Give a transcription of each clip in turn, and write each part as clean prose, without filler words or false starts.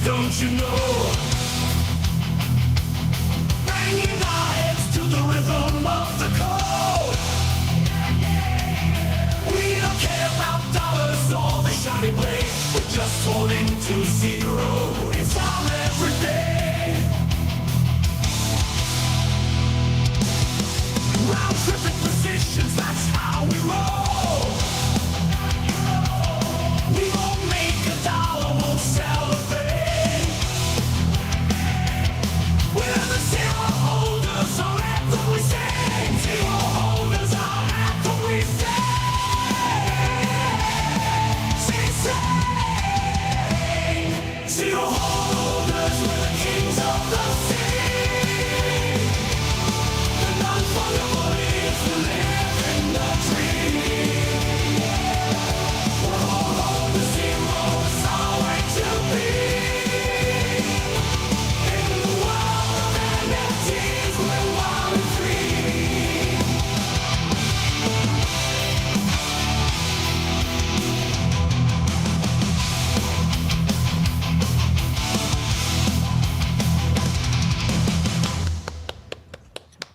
Don't you know? Banging our heads to the rhythm of the code. We don't care about dollars or the shiny blade. We're just holding to see the road. It's our every day. Round tripping positions, that's how we roll. We won't make a dollar, won't celebrate. We're the zero holders, our anthem we sing. Zero holders, our anthem we sing. Zero holders, we're the kings of the sea. The non-fungible is the living the tree. We're all on the zero, it's our way to be. In the world of NFTs, we're wild and free.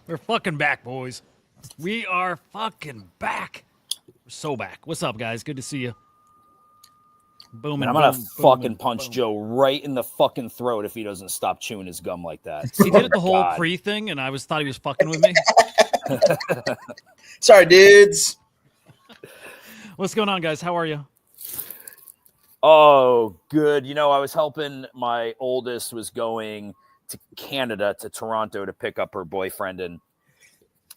We're fucking back, boys. We are fucking back. We're so back. What's up, guys? Good to see you. Boom. Man, I'm gonna fucking punch Joe right in the fucking throat if he doesn't stop chewing his gum like that. He did it the whole pre thing, and I thought he was fucking with me. Sorry, dudes. What's going on, guys? How are you? Oh, good. You know, I was helping my oldest was going to Canada, to Toronto, to pick up her boyfriend, and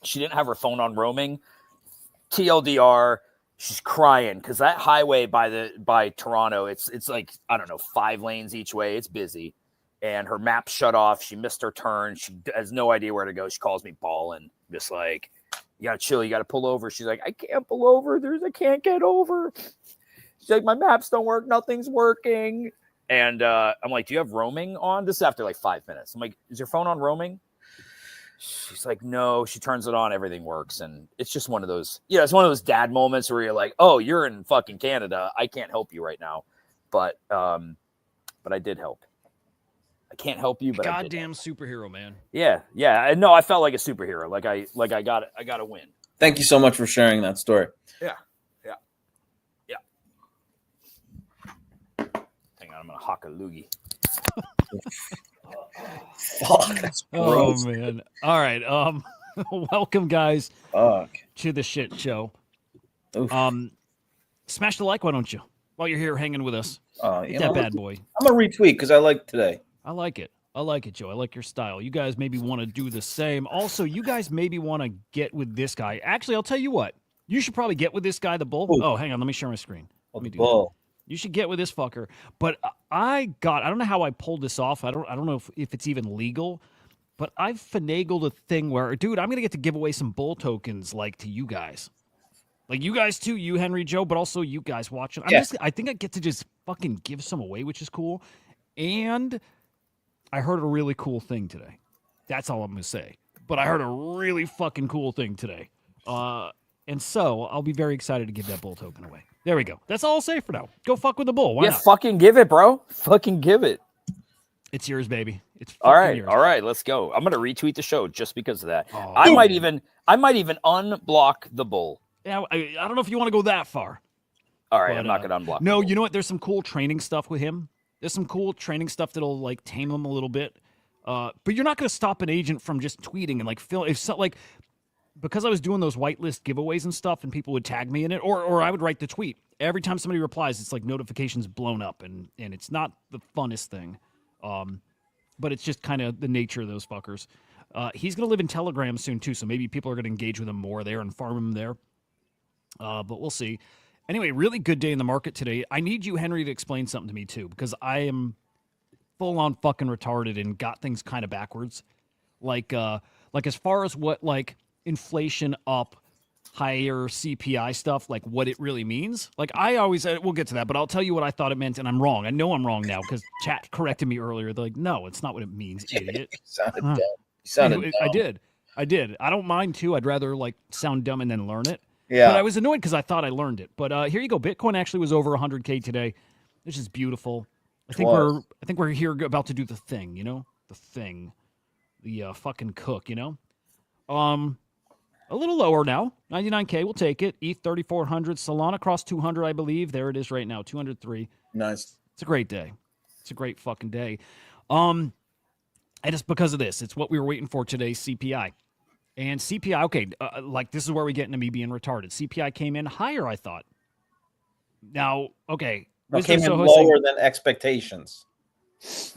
she didn't have her phone on roaming. TLDR, she's crying because that highway by Toronto, it's like, I don't know, 5 lanes each way. It's busy, and her map shut off. She missed her turn. She has no idea where to go. She calls me bawling, just like, you gotta chill, you gotta pull over. She's like, I can't pull over. I can't get over. She's like, my maps don't work. Nothing's working. And I'm like, do you have roaming on? This is after like 5 minutes. I'm like, is your phone on roaming? She's like, no. She turns it on. Everything works. And it's just one of those, it's one of those dad moments where you're like, oh, you're in fucking Canada. I can't help you right now. But I did help. I can't help you, but goddamn superhero, man. Yeah. No, I felt like a superhero. Like I got it. I got to win. Thank you so much for sharing that story. Yeah. I'm gonna hock a loogie. Fuck, that's gross. Oh man. All right. Welcome guys to the shit show. Oof. Smash the like, why don't you? While you're here hanging with us. Get that bad boy. I'm gonna retweet because I like today. I like it, Joe. I like your style. You guys maybe want to do the same. Also, you guys maybe want to get with this guy. Actually, I'll tell you what. You should probably get with this guy, the bull. Ooh. Oh, hang on. Let me share my screen. Let me do Bull. that. You should get with this fucker. But I don't know how I pulled this off. I don't know if it's even legal, but I've finagled a thing where, dude, I'm going to get to give away some bull tokens like to you guys. Like you guys too, you, Henry, Joe, but also you guys watching. I think I get to just fucking give some away, which is cool. And I heard a really cool thing today. That's all I'm going to say. But I heard a really fucking cool thing today. And so I'll be very excited to give that bull token away. There we go. That's all I'll say for now. Go fuck with the bull. Why not? Fucking give it, bro. Fucking give it. It's yours, baby. It's all right. yours. All right, let's go. I'm gonna retweet the show just because of that. Oh, I might even unblock the bull. Yeah, I don't know if you want to go that far. All right, but, I'm not gonna unblock. No, you know what? There's some cool training stuff with him. There's some cool training stuff that'll like tame him a little bit. But you're not gonna stop an agent from just tweeting and like because I was doing those whitelist giveaways and stuff, and people would tag me in it, or I would write the tweet. Every time somebody replies, it's like notifications blown up, and it's not the funnest thing. But it's just kind of the nature of those fuckers. He's going to live in Telegram soon, too, so maybe people are going to engage with him more there and farm him there. But we'll see. Anyway, really good day in the market today. I need you, Henry, to explain something to me, too, because I am full-on fucking retarded and got things kind of backwards. Like as far as what, like, inflation up, higher CPI stuff, like what it really means. Like I always, we'll get to that, but I'll tell you what I thought it meant, and I'm wrong. I know I'm wrong now because chat corrected me earlier. They're like, no, it's not what it means, idiot. You sounded dumb. You sounded dumb. I did. I don't mind too. I'd rather like sound dumb and then learn it. Yeah. But I was annoyed because I thought I learned it. But here you go. Bitcoin actually was over 100K today, which is beautiful. I think we're here about to do the thing, you know? The thing. The fucking cook, you know? A little lower now. 99K, we'll take it. ETH 3400, Solana crossed 200, I believe. There it is right now, 203. Nice. It's a great day. It's a great fucking day. And it's because of this. It's what we were waiting for today, CPI. And CPI, okay, like this is where we get into me being retarded. CPI came in higher, I thought. Now, okay. It Wisdom came in Soho lower saying, than expectations.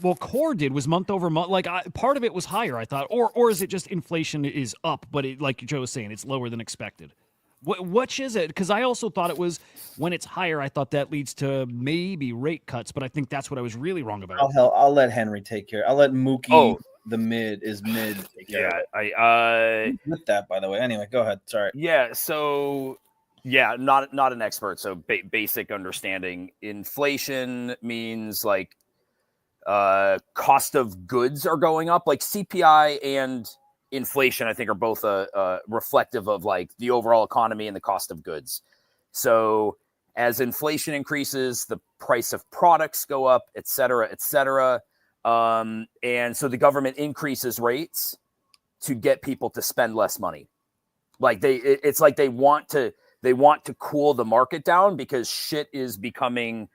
well, core did was month over month. Like part of it was higher, I thought, or is it just inflation is up, but it, like Joe was saying, it's lower than expected. Which is it? Because I also thought it was when it's higher. I thought that leads to maybe rate cuts, but I think that's what I was really wrong about. I'll let Henry take care. I'll let Mookie. Oh. The mid take care. Yeah, I with that, by the way. Anyway, go ahead. Sorry. Yeah, so yeah, not an expert. So basic understanding. Inflation means like cost of goods are going up. Like CPI and inflation, I think, are both reflective of like the overall economy and the cost of goods. So as inflation increases, the price of products go up, et cetera, et cetera. And so the government increases rates to get people to spend less money. Like it's like they want to cool the market down because shit is becoming,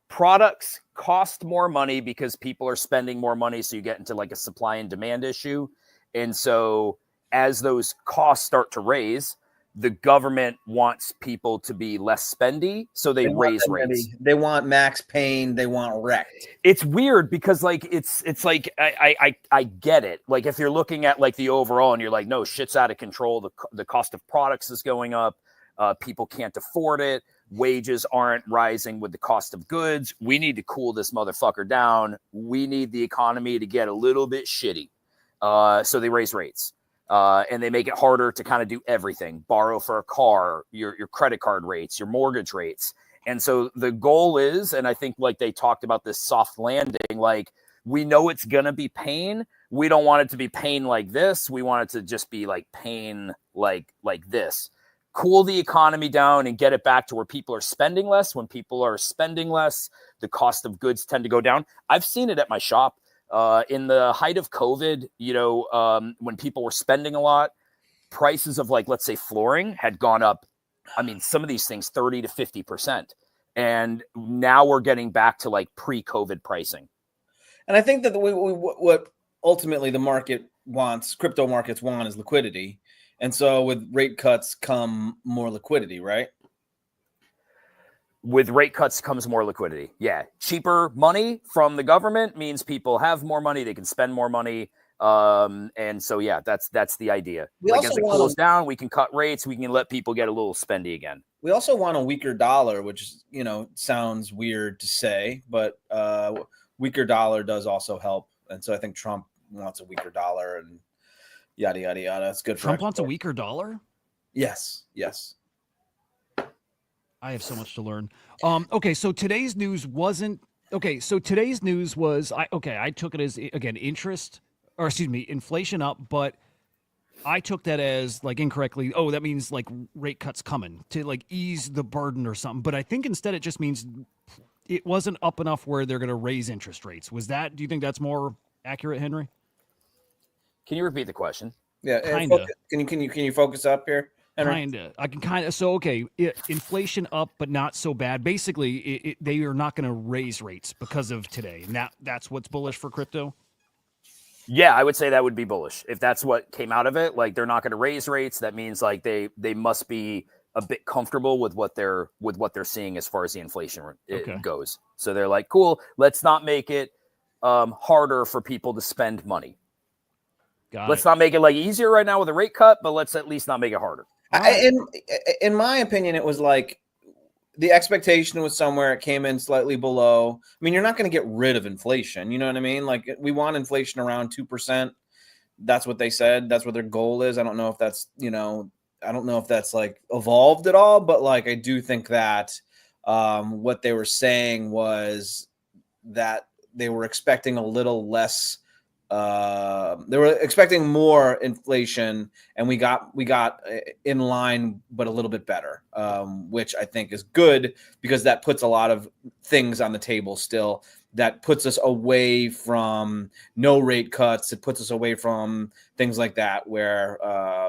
products cost more money because people are spending more money. So you get into like a supply and demand issue. And so as those costs start to raise, the government wants people to be less spendy, so they raise rates. They want Max Payne. They want wrecked. It's weird because like it's like I get it. Like if you're looking at like the overall and you're like, no, shit's out of control. The cost of products is going up. People can't afford it. Wages aren't rising with the cost of goods. We need to cool this motherfucker down. We need the economy to get a little bit shitty. So they raise rates. And they make it harder to kind of do everything, borrow for a car, your credit card rates, your mortgage rates. And so the goal is, and I think like they talked about this soft landing, like we know it's going to be pain. We don't want it to be pain like this. We want it to just be like pain like this. Cool the economy down and get it back to where people are spending less. When people are spending less, the cost of goods tend to go down. I've seen it at my shop. In the height of COVID, when people were spending a lot, prices of like, let's say flooring had gone up. I mean, some of these things 30 to 50%. And now we're getting back to like pre-COVID pricing. And I think that what ultimately the market wants, crypto markets want, is liquidity. And so with rate cuts come more liquidity, right? With rate cuts comes more liquidity. Yeah. Cheaper money from the government means people have more money. They can spend more money. And so, yeah, that's the idea. Like as it cools down, we can cut rates. We can let people get a little spendy again. We also want a weaker dollar, which, sounds weird to say, but weaker dollar does also help. And so I think Trump wants a weaker dollar and yada, yada, yada. That's good for Trump wants a weaker dollar? Yes. I have so much to learn. Okay, so today's news wasn't okay. So today's news was I took it as again inflation up, but I took that as like incorrectly. Oh, that means like rate cuts coming to like ease the burden or something. But I think instead it just means it wasn't up enough where they're going to raise interest rates. Do you think that's more accurate, Henry? Can you repeat the question? Yeah, kinda. Can you focus up here? Kinda. I can kind of. So okay, inflation up, but not so bad. Basically, they are not going to raise rates because of today, and that's what's bullish for crypto. Yeah, I would say that would be bullish if that's what came out of it. Like they're not going to raise rates. That means like they must be a bit comfortable with what they're seeing as far as the inflation goes. So they're like, cool. Let's not make it harder for people to spend money. Let's not make it like easier right now with a rate cut, but let's at least not make it harder. In my opinion, it was like the expectation was somewhere it came in slightly below. I mean, you're not going to get rid of inflation. You know what I mean? Like we want inflation around 2%. That's what they said. That's what their goal is. I don't know if that's, like evolved at all, but like, I do think that what they were saying was that they were expecting a little less they were expecting more inflation, and we got in line, but a little bit better, which I think is good because that puts a lot of things on the table still. That puts us away from no rate cuts. It puts us away from things like that, where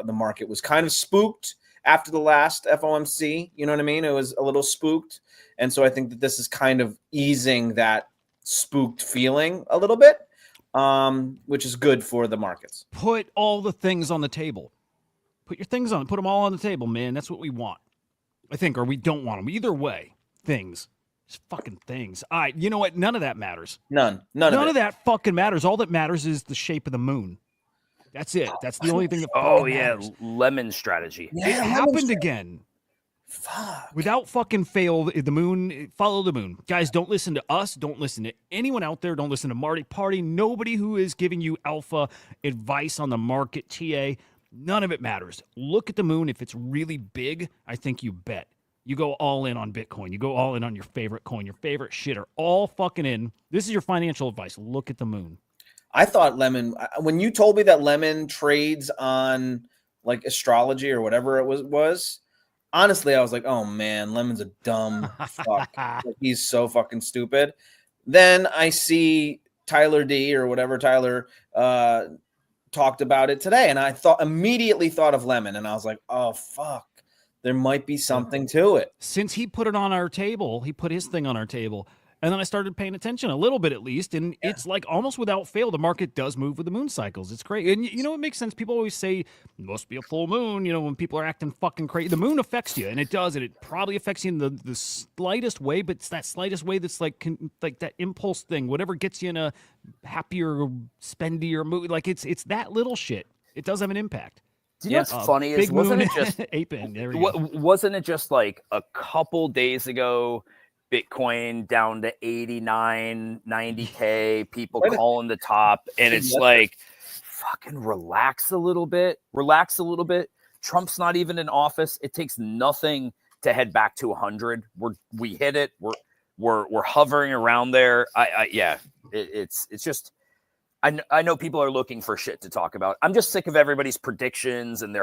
the market was kind of spooked after the last FOMC. You know what I mean? It was a little spooked. And so I think that this is kind of easing that spooked feeling a little bit, which is good for the markets. Put all the things on the table. Put your things on. Put them all on the table, man. That's what we want, I think, or we don't want them. Either way, things. Just fucking things. All right, you know what? None of that matters. None of that fucking matters. All that matters is the shape of the moon. That's it. That's the only thing that fucking matters. Lemon strategy. Yeah, It happened again. Fuck. Without fucking fail, the moon, follow the moon. Guys, don't listen to us. Don't listen to anyone out there. Don't listen to Marty Party. Nobody who is giving you alpha advice on the market, TA. None of it matters. Look at the moon. If it's really big, I think you bet. You go all in on Bitcoin. You go all in on your favorite coin. Your favorite shit are all fucking in. This is your financial advice. Look at the moon. I thought Lemon, when you told me that Lemon trades on like astrology or whatever it was, honestly, I was like, oh man, Lemon's a dumb fuck. Like, he's so fucking stupid. Then I see Tyler D or whatever Tyler talked about it today, and I immediately thought of Lemon, and I was like, oh fuck, there might be something to it. Since he put it on our table, he put his thing on our table. And then I started paying attention a little bit, at least. And it's like almost without fail, the market does move with the moon cycles. It's great. And you know, it makes sense. People always say, it must be a full moon, you know, when people are acting fucking crazy. The moon affects you, and it does. And it probably affects you in the slightest way, but it's that slightest way that's like that impulse thing, whatever gets you in a happier, spendier mood. Like it's that little shit. It does have an impact. Do you know what's funny is, Big wasn't moon, it just Ape-in, there we go. wasn't it just like a couple days ago, Bitcoin down to 89, 90K, people calling the top, and it's like, fucking relax a little bit. Trump's not even in office. It takes nothing to head back to 100. We hit it. We're hovering around there. It's just. I know people are looking for shit to talk about. I'm just sick of everybody's predictions and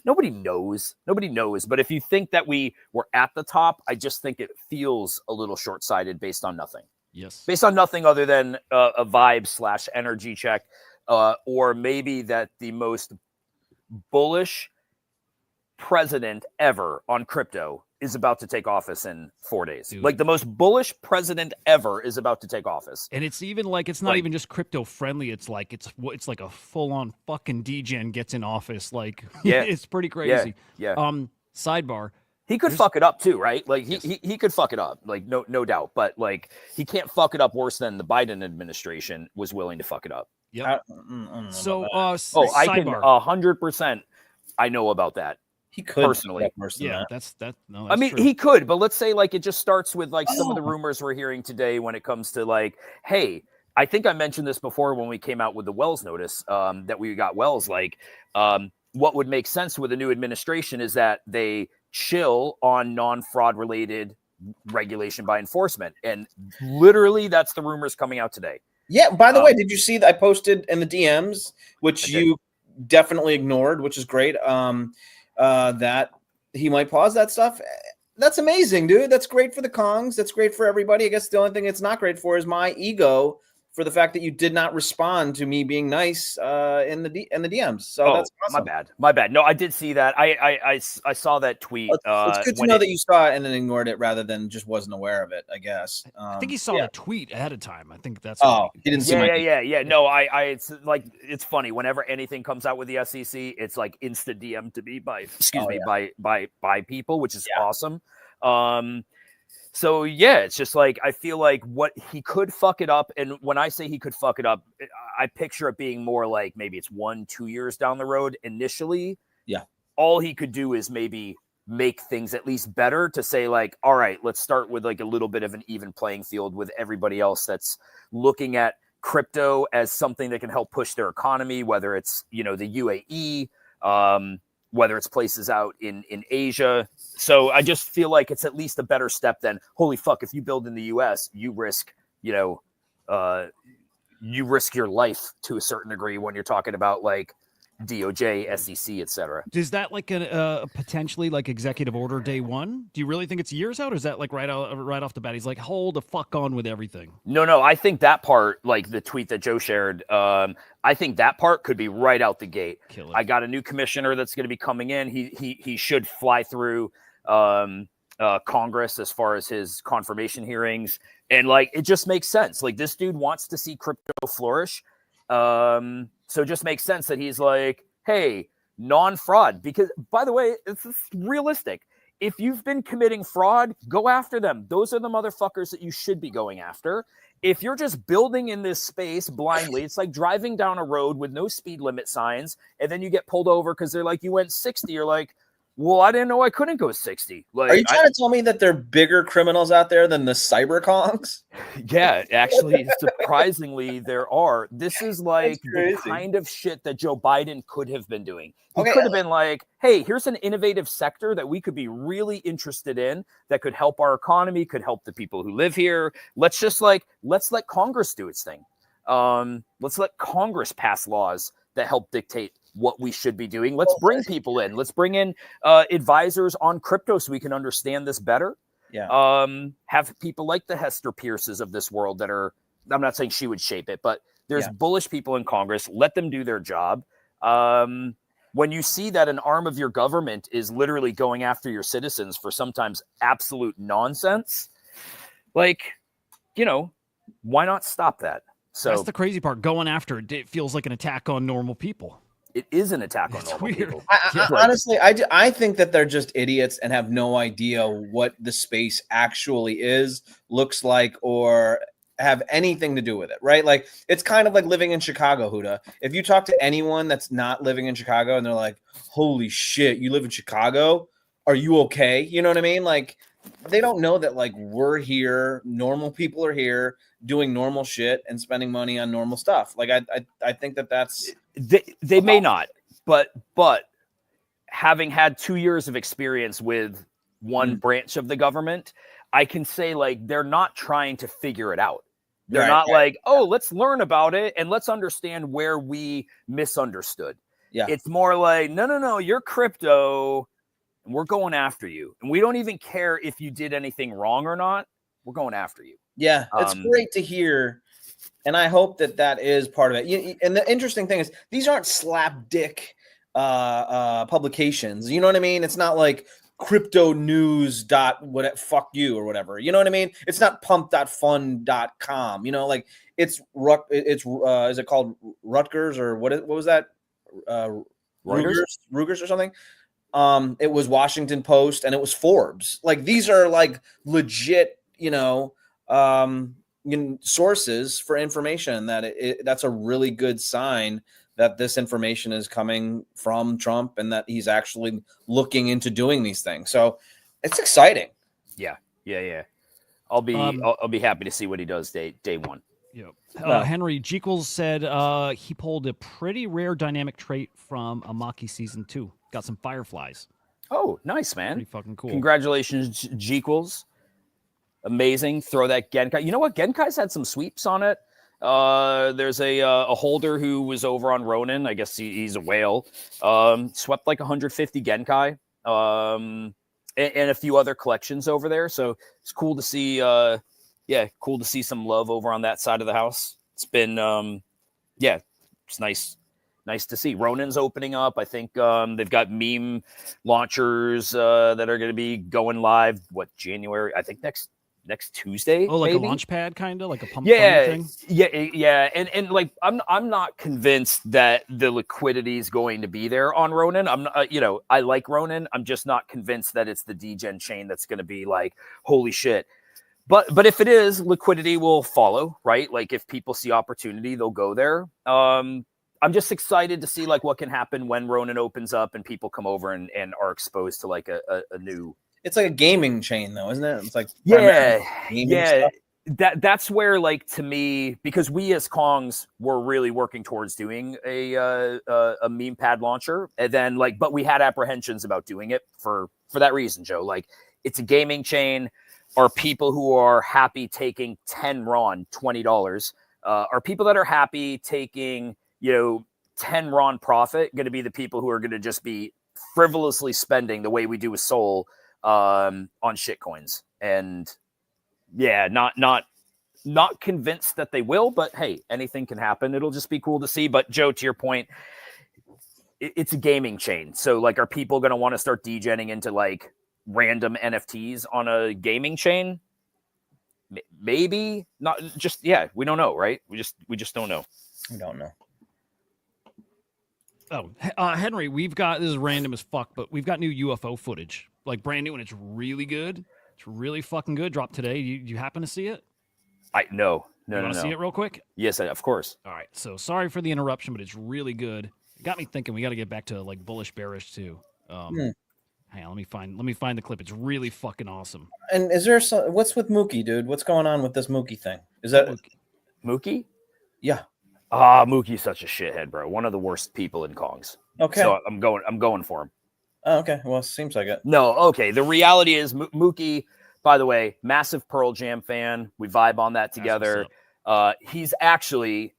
nobody knows. But if you think that we were at the top, I just think it feels a little short-sighted based on nothing. Yes. Based on nothing other than a vibe / energy check, or maybe that the most bullish president ever on crypto is about to take office in 4 days. Dude. Like the most bullish president ever is about to take office. And it's even like, it's not even just crypto friendly. It's like a full on fucking degen gets in office. Like, yeah, it's pretty crazy. Yeah. Sidebar. He could fuck it up too, right? Like he could fuck it up, like no doubt. But like he can't fuck it up worse than the Biden administration was willing to fuck it up. Yeah. So, I can sidebar. 100%. I know about that. He could personally. Yeah, that's no. I mean, true. he could, but let's say like it just starts with like some of the rumors we're hearing today when it comes to like, hey, I think I mentioned this before when we came out with the Wells notice, that we got Wells. Like, what would make sense with a new administration is that they chill on non-fraud related regulation by enforcement, and literally that's the rumors coming out today. Yeah. By the way, did you see that I posted in the DMs, which you definitely ignored, which is great. That he might pause that stuff. That's amazing, dude. That's great for the Kongs. That's great for everybody. I guess the only thing it's not great for is my ego for the fact that you did not respond to me being nice in the DMs. So that's awesome. My bad. No, I did see that. I saw that tweet. It's good to know that you saw it and then ignored it rather than just wasn't aware of it, I guess. I think he saw the tweet ahead of time. I think that's. He didn't see. Yeah. No, it's like it's funny. Whenever anything comes out with the SEC, it's like insta DM to me by people, which is awesome. So yeah, it's just like I feel like what he could fuck it up, and when I say he could fuck it up, I picture it being more like maybe it's 1-2 years down the road initially. Yeah, all he could do is maybe make things at least better to say like, all right, let's start with like a little bit of an even playing field with everybody else that's looking at crypto as something that can help push their economy, whether it's the UAE, whether it's places out in Asia. So I just feel like it's at least a better step than, holy fuck, if you build in the US, you risk, you risk your life to a certain degree when you're talking about like DOJ, SEC, etc. Is that like a potentially like executive order day one? Do you really think it's years out, or is that like right off the bat? He's like, hold the fuck on with everything. No, I think that part, like the tweet that Joe shared, I think that part could be right out the gate. Kill it. I got a new commissioner that's going to be coming in. He should fly through Congress as far as his confirmation hearings, and like it just makes sense. Like this dude wants to see crypto flourish. So it just makes sense that he's like, hey, non-fraud. Because, by the way, it's realistic. If you've been committing fraud, go after them. Those are the motherfuckers that you should be going after. If you're just building in this space blindly, it's like driving down a road with no speed limit signs, and then you get pulled over because they're like, you went 60. You're like, well, I didn't know I couldn't go 60. Like, are you trying to tell me that there are bigger criminals out there than the cyber conks? Yeah, actually, surprisingly, there are. This is like the kind of shit that Joe Biden could have been doing. He could have been like, hey, here's an innovative sector that we could be really interested in that could help our economy, could help the people who live here. Let's let Congress do its thing. Let's let Congress pass laws that help dictate what we should be doing. Let's bring people in. Let's bring in advisors on crypto so we can understand this better. Yeah. Have people like the Hester Pierces of this world that are, I'm not saying she would shape it, but there's bullish people in Congress. Let them do their job. When you see that an arm of your government is literally going after your citizens for sometimes absolute nonsense, like, you know, why not stop that? So that's the crazy part. Going after it, it feels like an attack on normal people. It is an attack on normal people. Honestly, I think that they're just idiots and have no idea what the space actually is, looks like, or have anything to do with it, right? Like, it's kind of like living in Chicago, Hudah. If you talk to anyone that's not living in Chicago and they're like, holy shit, you live in Chicago? Are you okay? You know what I mean? Like, they don't know that, like, we're here, normal people are here doing normal shit and spending money on normal stuff. Like, I think that that's... They may not, but having had 2 years of experience with one branch of the government, I can say, like, they're not trying to figure it out. They're not like, oh, let's learn about it and let's understand where we misunderstood. Yeah. It's more like, no, you're crypto and we're going after you. And we don't even care if you did anything wrong or not. We're going after you. Yeah, it's great to hear. And I hope that that is part of it. And the interesting thing is, these aren't slapdick publications. You know what I mean? It's not like crypto news fuck you or whatever. You know what I mean? It's not pump.fun.com. You know, like it's is it called Rutgers or what was that? Rugers or something. It was Washington Post and it was Forbes. Like, these are like legit, sources for information that that's a really good sign that this information is coming from Trump and that he's actually looking into doing these things. So it's exciting. Yeah. I'll be happy to see what he does day one. Yep. Henry Jekyll said he pulled a pretty rare dynamic trait from Amaki Season 2. Got some fireflies. Oh, nice, man. Pretty fucking cool. Congratulations, Jekyll's. Amazing. Throw that Genkai. You know what? Genkai's had some sweeps on it. There's a holder who was over on Ronin. I guess he's a whale. Swept like 150 Genkai. And a few other collections over there. So it's cool to see. Cool to see some love over on that side of the house. It's been, it's nice to see. Ronin's opening up. I think they've got meme launchers that are going to be going live. January? I think next Tuesday. Oh, like maybe? a launch pad, kind of like a pump. Yeah, thing? yeah. And like, I'm not convinced that the liquidity is going to be there on Ronin. I'm not, I like Ronin. I'm just not convinced that it's the degen chain that's going to be like, holy shit. But if it is, liquidity will follow, right? Like, if people see opportunity, they'll go there. I'm just excited to see like what can happen when Ronin opens up and people come over and are exposed to like a new. It's like a gaming chain, though, isn't it? It's like yeah. That's where, like, to me, because we as Kongs were really working towards doing a meme pad launcher, and then like, but we had apprehensions about doing it for that reason, Joe. Like, it's a gaming chain. Are people who are happy taking 10 RON, $20, Are people that are happy taking, 10 RON profit going to be the people who are going to just be frivolously spending the way we do with Sol on shitcoins? And yeah, not convinced that they will, but hey, anything can happen. It'll just be cool to see. But Joe, to your point, it's a gaming chain. So like, are people going to want to start degenning into like random NFTs on a gaming chain? Maybe not. Just, yeah, we don't know, right? We just don't know. We don't know. Oh, Henry, we've got, this is random as fuck, but we've got new UFO footage, like brand new, and it's really good. It's really fucking good. Dropped today. You happen to see it? No. You want to see it real quick? Yes, of course. All right. So sorry for the interruption, but it's really good. It got me thinking. We got to get back to like bullish, bearish too. Hang on, let me find the clip. It's really fucking awesome. And is there what's with Mookie, dude? What's going on with this Mookie thing? Is that Mookie? Yeah. Mookie's such a shithead, bro. One of the worst people in Kongs. Okay. So I'm going for him. Oh, okay. Well, it seems like it. No, okay. The reality is Mookie, by the way, massive Pearl Jam fan. We vibe on that together. He's actually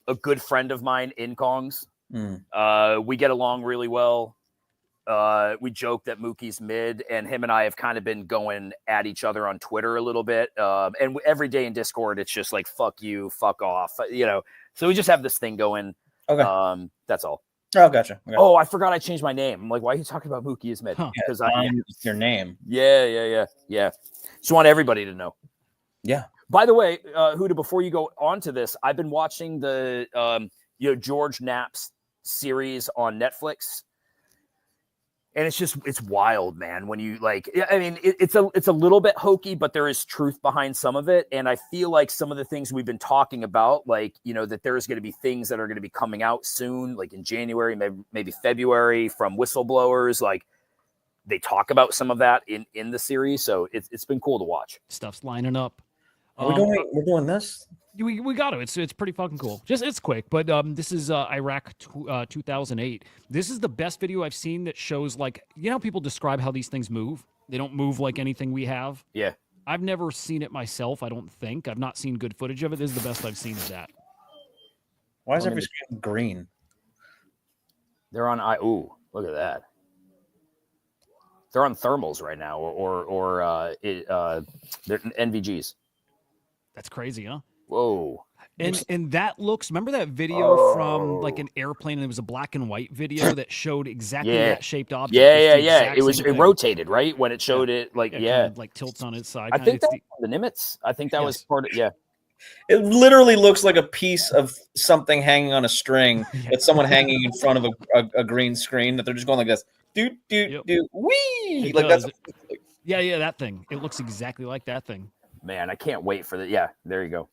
a good friend of mine in Kongs. We get along really well. We joke that Mookie's mid, and him and I have kind of been going at each other on Twitter a little bit. And every day in Discord, it's just like, fuck you, fuck off, So we just have this thing going. Okay. That's all. Oh, gotcha. Okay. Oh, I forgot I changed my name. I'm like, why are you talking about Mookie as mid? Because it's your name. Yeah. Just want everybody to know. Yeah. By the way, Hudah, before you go on to this, I've been watching the George Knapp's series on Netflix. And it's wild, man. When you it's a little bit hokey, but there is truth behind some of it. And I feel like some of the things we've been talking about, that there's going to be things that are going to be coming out soon, like in January, maybe February, from whistleblowers. Like, they talk about some of that in the series. So it's been cool to watch. Stuff's lining up. We're doing this. We got to. It's pretty fucking cool. It's quick, but this is Iraq 2008. This is the best video I've seen that shows, like, people describe how these things move. They don't move like anything we have. Yeah. I've never seen it myself, I don't think. I've not seen good footage of it. This is the best I've seen of that. Why is every screen green? They're on ooh, look at that. They're on thermals right now, or they're NVGs. That's crazy, huh? Whoa. And that looks, remember that video from like an airplane, and it was a black and white video that showed exactly that shaped object? Yeah. It rotated, right? When it showed it, like, kind of, like, tilts on its side. I think that was the Nimitz. I think that was part of, It literally looks like a piece of something hanging on a string. It's someone hanging in front of a green screen that they're just going like this. Do, wee! Like does. that's Yeah, that thing. It looks exactly like that thing. Man, I can't wait for that. Yeah, there you go.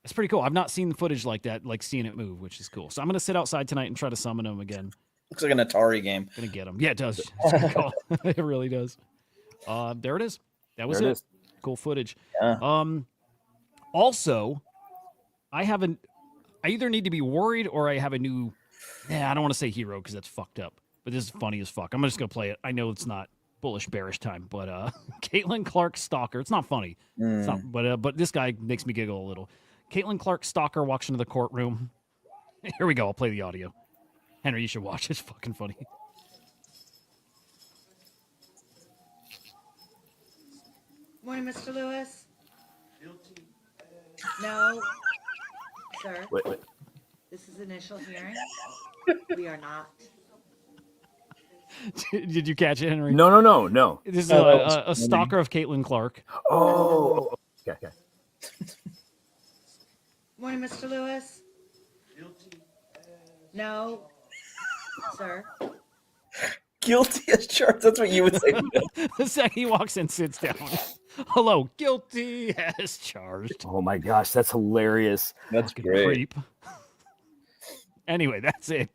It's pretty cool. I've not seen footage like that, like seeing it move, which is cool. So I'm going to sit outside tonight and try to summon them again. Looks like an Atari game. Gonna get them. Yeah, it does. It's cool. It really does. There it is. That was it. Cool footage. Yeah. Also, I either need to be worried or I have a new, I don't want to say hero because that's fucked up, but this is funny as fuck. I'm just going to play it. I know it's not bullish bearish time, but Caitlin Clark Stalker. It's not funny. It's not, but this guy makes me giggle a little. Caitlin Clark Stalker walks into the courtroom. Here we go. I'll play the audio. Henry, you should watch. It's fucking funny. Morning, Mr. Lewis. No, sir. Wait. This is initial hearing. We are not. Did you catch it, Henry? No. This is a stalker of Caitlin Clark. Oh. Okay. Morning, Mr. Lewis. No, sir. Guilty as charged. That's what you would say. The second he walks in, sits down. Hello, guilty as charged. Oh my gosh, that's hilarious. That's Fucking great. Creep. Anyway, that's it.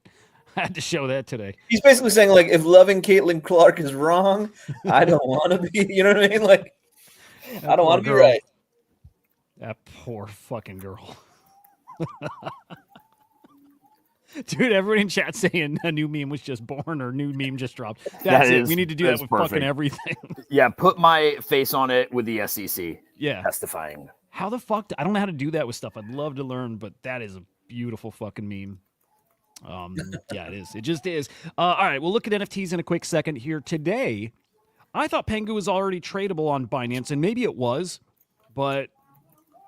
I had to show that today. He's basically saying, like, if loving Caitlin Clark is wrong, I don't want to be. You know what I mean? Like, I don't want to be right. That poor fucking girl. Dude, everybody in chat saying a new meme was just born or new meme just dropped. That's it. We need to do that with fucking everything. Yeah, put my face on it with the SEC. Yeah. Testifying. How the fuck? I don't know how to do that with stuff. I'd love to learn, but that is a beautiful fucking meme. Yeah, it is. It just is. All right, we'll look at NFTs in a quick second here. Today, I thought Pengu was already tradable on Binance, and maybe it was, but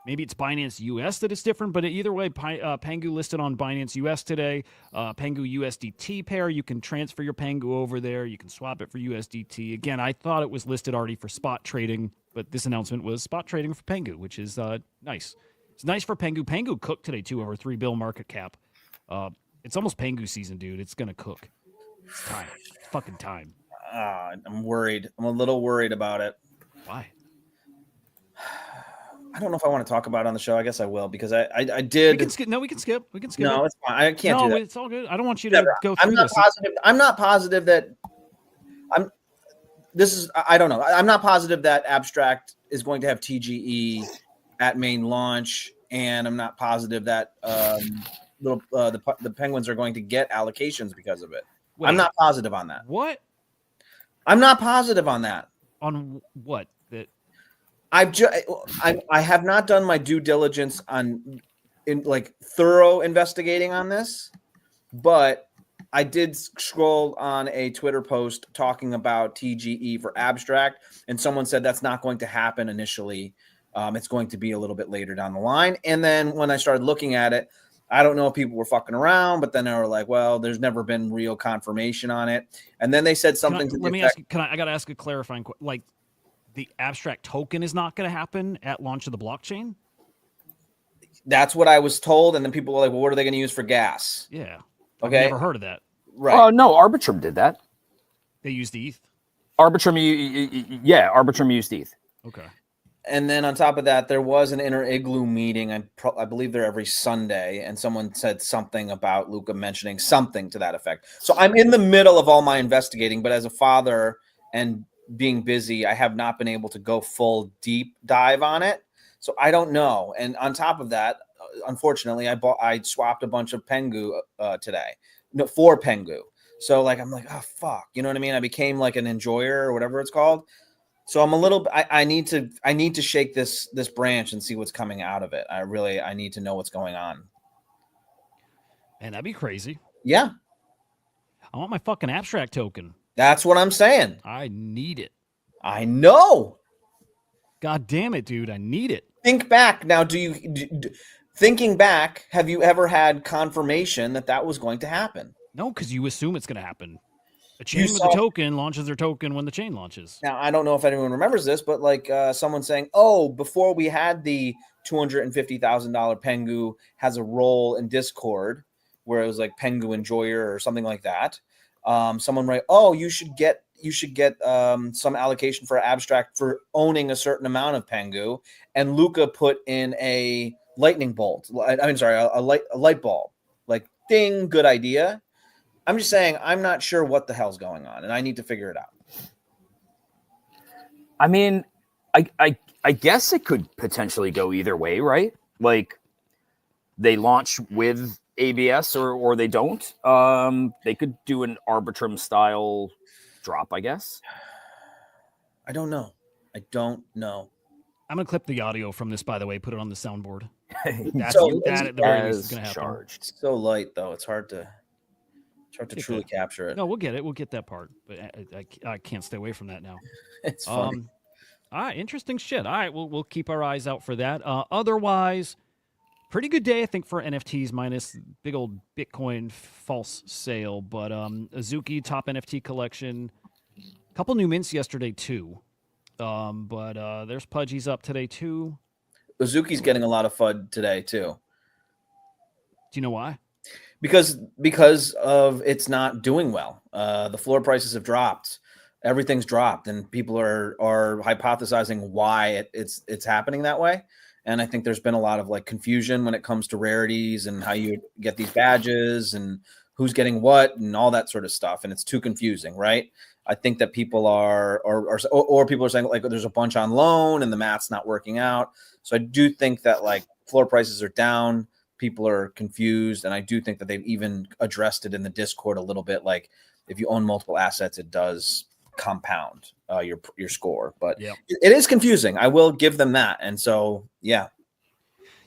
maybe it's Binance US that is different. But either way, Pengu listed on Binance US today. Pengu USDT pair. You can transfer your Pengu over there. You can swap it for USDT. Again, I thought it was listed already for spot trading, but this announcement was spot trading for Pengu, which is nice. It's nice for Pengu. Pengu cooked today too, over $3 billion market cap. It's almost Pengu season, dude. It's gonna cook. It's time. It's fucking time. I'm worried. I'm a little worried about it. Why? I don't know if I want to talk about it on the show. I guess I will because I did. We can skip. No, we can skip. We can skip. No, it's fine. I can't do that. It's all good. I don't want you to go through this. I'm not positive that I don't know. I'm not positive that Abstract is going to have TGE at main launch, and I'm not positive that the Penguins are going to get allocations because of it. Wait, I'm not positive on that. What? I'm not positive on that. On what? That I have not done my due diligence in thorough investigating on this, but I did scroll on a Twitter post talking about TGE for Abstract, and someone said that's not going to happen initially. It's going to be a little bit later down the line. And then when I started looking at it, I don't know if people were fucking around, but then they were like, well, there's never been real confirmation on it. And then they said something to the effect. I got to ask a clarifying question. Like, the Abstract token is not going to happen at launch of the blockchain? That's what I was told. And then people were like, well, what are they going to use for gas? Yeah. Okay. I've never heard of that. Right. Oh, no, Arbitrum did that. They used ETH? Arbitrum used ETH. Okay. And then on top of that, there was an Inner Igloo meeting. I believe they're every Sunday, and someone said something about Luca mentioning something to that effect. So I'm in the middle of all my investigating, but as a father and being busy, I have not been able to go full deep dive on it. So I don't know. And on top of that, unfortunately, I swapped a bunch of Pengu today. No, for Pengu. So I'm like, oh fuck, you know what I mean? I became like an enjoyer or whatever it's called. So I'm a little. I need to shake this branch and see what's coming out of it. I need to know what's going on. And that'd be crazy. Yeah, I want my fucking Abstract token. that's what I'm saying. I need it. I know. God damn it, dude! I need it. Think back now. Thinking back, have you ever had confirmation that was going to happen? No, because you assume it's going to happen. A chain with a token launches their token when the chain launches. Now, I don't know if anyone remembers this, but someone saying, oh, before we had the $250,000 Pengu has a role in Discord where it was like Pengu Enjoyer or something like that. Someone write, oh, you should get some allocation for Abstract for owning a certain amount of Pengu. And Luca put in a lightning bolt. A light bulb. Like, ding, good idea. I'm just saying I'm not sure what the hell's going on, and I need to figure it out. I mean, I guess it could potentially go either way, right? Like, they launch with ABS or they don't. They could do an Arbitrum style drop, I guess. I don't know. I'm gonna clip the audio from this, by the way, put it on the soundboard. That's that at the very least is gonna happen. Charged. It's so light though; it's hard to truly capture it. No, we'll get it. We'll get that part, but I can't stay away from that now. It's funny. All right, interesting shit. All right, we'll keep our eyes out for that. Otherwise, pretty good day, I think, for NFTs minus big old Bitcoin false sale. But Azuki top NFT collection, a couple new mints yesterday too. But there's Pudgy's up today too. Azuki's getting a lot of FUD today too. Do you know why? Because of it's not doing well. The floor prices have dropped. Everything's dropped, and people are hypothesizing why it's happening that way. And I think there's been a lot of confusion when it comes to rarities and how you get these badges and who's getting what and all that sort of stuff. And it's too confusing, right? I think that people are people are saying there's a bunch on loan and the math's not working out. So I do think that floor prices are down. People are confused, and I do think that they've even addressed it in the Discord a little bit. Like, if you own multiple assets, it does compound your score. But it is confusing. I will give them that. And so, yeah,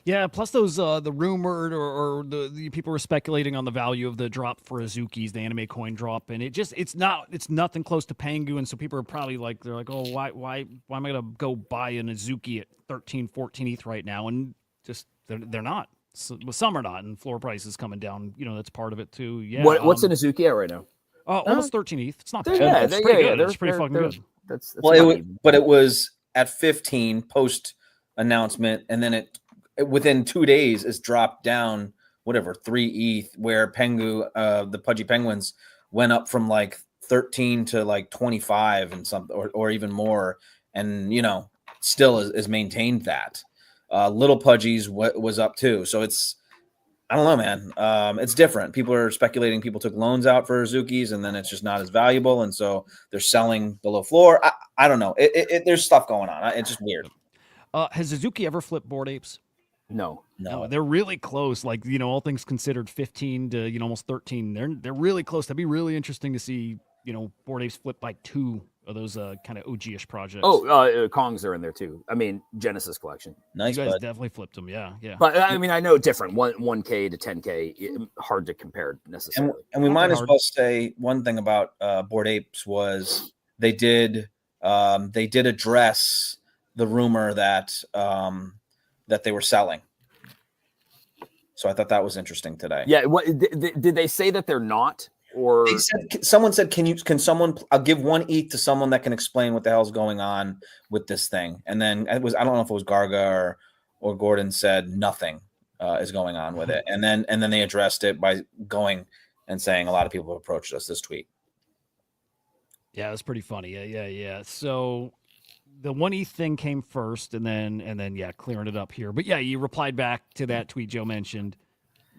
Yeah, plus those the rumored or the people were speculating on the value of the drop for Azuki's, the anime coin drop, and it's nothing close to Pangu, and so people are probably like they're like, oh, why am I gonna go buy an Azuki at 13, 14 ETH right now? And just they're not. So, well, some are not, and floor prices coming down. That's part of it too. Yeah. What's an Azuki at right now? Almost 13 ETH. It's not bad. Yeah, It's pretty good. they're- It's pretty they're- fucking they're- good. That's Well, money. it was at 15 post announcement, and then it within 2 days is dropped down whatever 3 ETH, where Pengu, the Pudgy Penguins, went up from like 13 to like 25 and something, or even more, and still is maintained that. Little Pudgy's was up too, so it's. I don't know, man. It's different. People are speculating. People took loans out for Azuki's, and then it's just not as valuable, and so they're selling below floor. I don't know. There's stuff going on. It's just weird. Has Azuki ever flipped Bored Apes? No. No, they're really close. Like, all things considered, 15 to almost 13. They're really close. That'd be really interesting to see. Bored Apes flip by 2 of those kind of OG-ish projects. Oh, Kongs are in there too. I mean, Genesis collection. Nice, you guys bud. definitely flipped them. Yeah. But I mean, I know different. 1K to 10K, hard to compare necessarily. And we Not might that as hard. well say one thing about Bored Apes was they did address the rumor that that they were selling. So I thought that was interesting today. Yeah. What did they say that they're not? Or Someone said, can someone? I'll give 1 ETH to someone that can explain what the hell's going on with this thing. And then I don't know if it was Garga or Gordon said nothing is going on with it. And then they addressed it by going and saying a lot of people have approached us this tweet. Yeah, it was pretty funny. Yeah. So the 1 ETH thing came first, and then yeah, clearing it up here. But yeah, you replied back to that tweet Joe mentioned.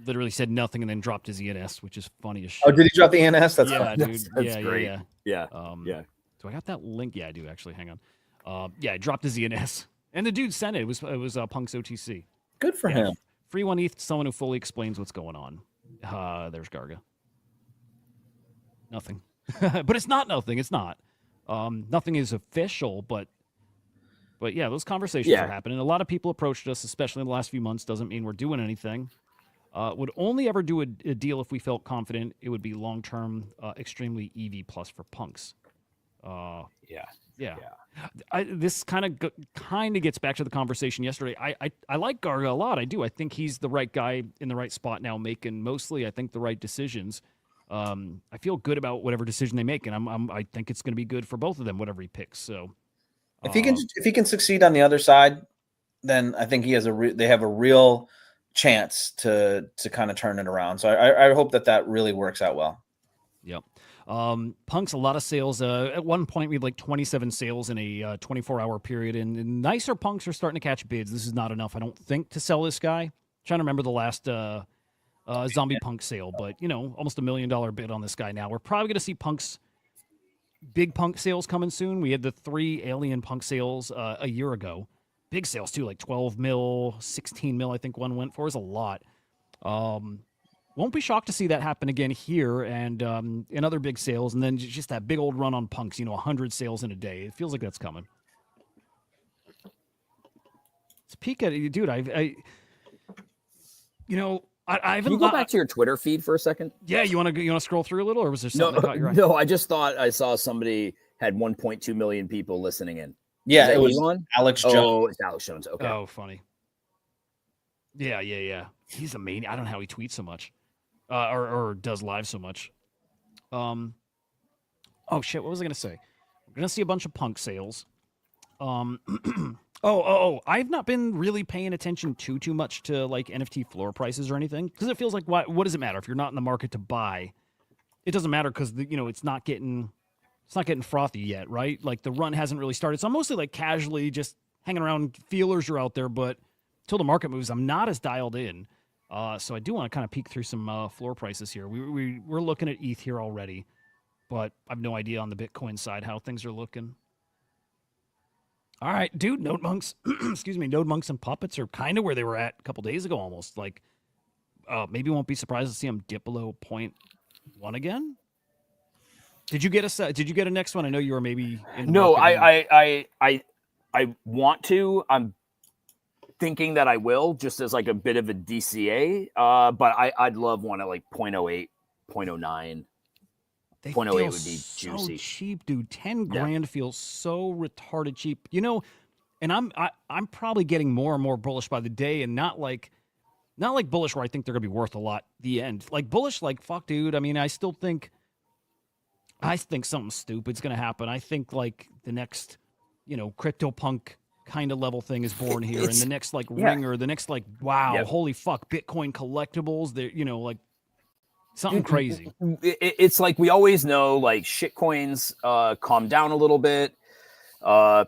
Literally said nothing and then dropped his ENS, which is funny as shit. Oh, did he drop the ENS? That's yeah, fun. dude. That's great. Yeah. yeah. Yeah. Do I got that link? Yeah, I do actually. Hang on. Yeah, I dropped his ENS, and the dude sent it. It was Punk's OTC. Good for Yeah. him. Free 1 ETH to someone who fully explains what's going on. There's Garga. Nothing. But it's not nothing. It's not. Nothing is official, but yeah, those conversations are happening. A lot of people approached us, especially in the last few months. Doesn't mean we're doing anything. Would only ever do a deal if we felt confident it would be long-term, extremely EV plus for punks. Yeah. This kind of gets back to the conversation yesterday. I like Garga a lot. I do. I think he's the right guy in the right spot now, making mostly, I think, the right decisions. I feel good about whatever decision they make, and I think it's going to be good for both of them, whatever he picks. So If he can succeed on the other side, then I think he has they have a real chance to kind of turn it around. So I hope that really works out well. Yep. Punk's a lot of sales. At one point, we had like 27 sales in a 24-hour period, and nicer punks are starting to catch bids. This is not enough, I don't think, to sell this guy. I'm trying to remember the last zombie punk sale, but almost $1 million bid on this guy now. We're probably going to see big punk sales coming soon. We had the 3 alien punk sales a year ago. Big sales too, like 12 mil, 16 mil, I think one went for. Is a lot. Won't be shocked to see that happen again here and in other big sales, and then just that big old run on punks, 100 sales in a day. It feels like that's coming. Let's peek at it, dude. I haven't. Can you go back to your Twitter feed for a second? Yeah, you want to scroll through a little, or was there something that caught your eye? No, I just thought I saw somebody had 1.2 million people listening in. Yeah, it was Elon? Alex Jones. Oh, it's Alex Jones. Okay. Oh, funny. Yeah. He's a maniac. I don't know how he tweets so much, or does live so much. Oh shit! What was I gonna say? We're gonna see a bunch of punk sales. I've not been really paying attention too much to like NFT floor prices or anything, because it feels like what does it matter if you're not in the market to buy? It doesn't matter because it's not getting frothy yet, right? Like the run hasn't really started, so I'm mostly like casually just hanging around. Feelers are out there, but till the market moves, I'm not as dialed in. So I do want to kind of peek through some floor prices here. We're looking at ETH here already, but I have no idea on the Bitcoin side how things are looking. All right, dude, Node Monks, Node Monks and Puppets are kind of where they were at a couple days ago almost. Like, maybe won't be surprised to see them dip below 0.1 again. Did you get a next one? I know you were maybe in the No, market. I want to. thinking that I will, just as like a bit of a DCA. But I'd love one at like 0.08, 0.09. They 0.08 feel would be so juicy. cheap, dude. 10 Yeah. grand feels so retarded cheap. You know, and I'm probably getting more and more bullish by the day, and not like bullish where I think they're gonna be worth a lot. The end, like bullish, like fuck, dude. I mean, I think something stupid's gonna happen. I think like the next, CryptoPunk kind of level thing is born here, and the next like ringer, the next like wow, holy fuck, Bitcoin collectibles. They're like something crazy. It's like we always know, like shit coins calm down a little bit.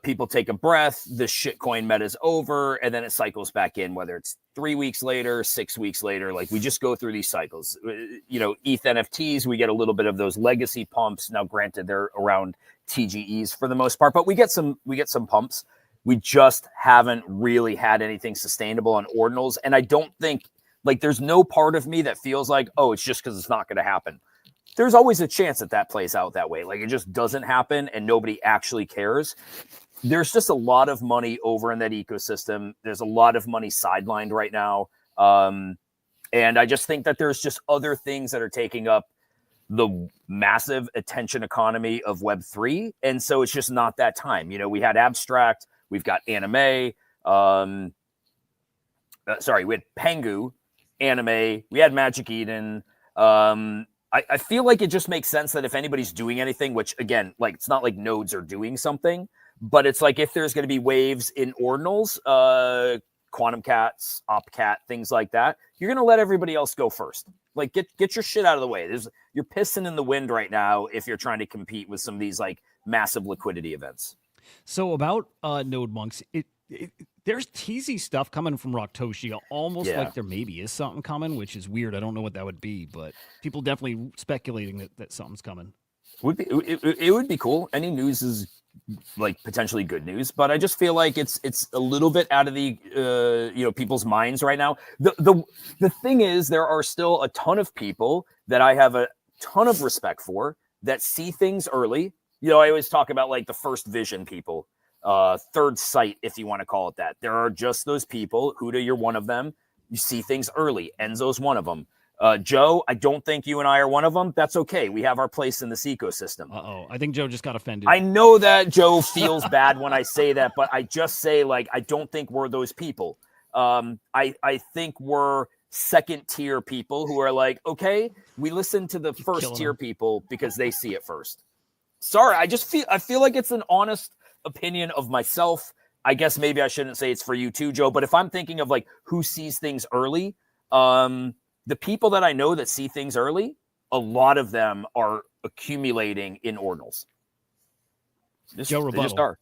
People take a breath, the shitcoin meta is over, and then it cycles back in, whether it's 3 weeks later, 6 weeks later. Like we just go through these cycles. ETH NFTs, we get a little bit of those legacy pumps. Now, granted, they're around TGEs for the most part, but we get some pumps. We just haven't really had anything sustainable on ordinals. And I don't think, like, there's no part of me that feels like, oh, it's just because it's not going to happen. There's always a chance that plays out that way. Like, it just doesn't happen and nobody actually cares. There's just a lot of money over in that ecosystem. There's a lot of money sidelined right now. And I just think that there's just other things that are taking up the massive attention economy of Web3. And so it's just not that time. We had Abstract, we've got Anime, we had Pengu, Anime, we had Magic Eden. I feel like it just makes sense that if anybody's doing anything, which again, like it's not like nodes are doing something, but it's like if there's going to be waves in ordinals, quantum cats, opcat, things like that, you're going to let everybody else go first. Like get your shit out of the way. You're pissing in the wind right now if you're trying to compete with some of these like massive liquidity events. So about Node Monks, there's teasy stuff coming from Raktoshi, almost like there maybe is something coming, which is weird. I don't know what that would be, but people definitely speculating that something's coming. It would be cool. Any news is like potentially good news, but I just feel like it's a little bit out of the people's minds right now. The thing is, there are still a ton of people that I have a ton of respect for that see things early. I always talk about like the first vision people, third sight, if you want to call it that. There are just those people. Hudah, you're one of them. You see things early. Enzo's one of them. Joe, I don't think you and I are one of them. That's okay. We have our place in this ecosystem. Uh-oh. I think Joe just got offended. I know that Joe feels bad when I say that, but I just say, like, I don't think we're those people. I think we're second tier people who are like, okay, we listen to the first tier people because they see it first. Sorry, I feel like it's an honest opinion of myself. I guess maybe I shouldn't say it's for you too, Joe, but if I'm thinking of like who sees things early, the people that I know that see things early, a lot of them are accumulating in ordinals. Joe, rebuttal. They just are.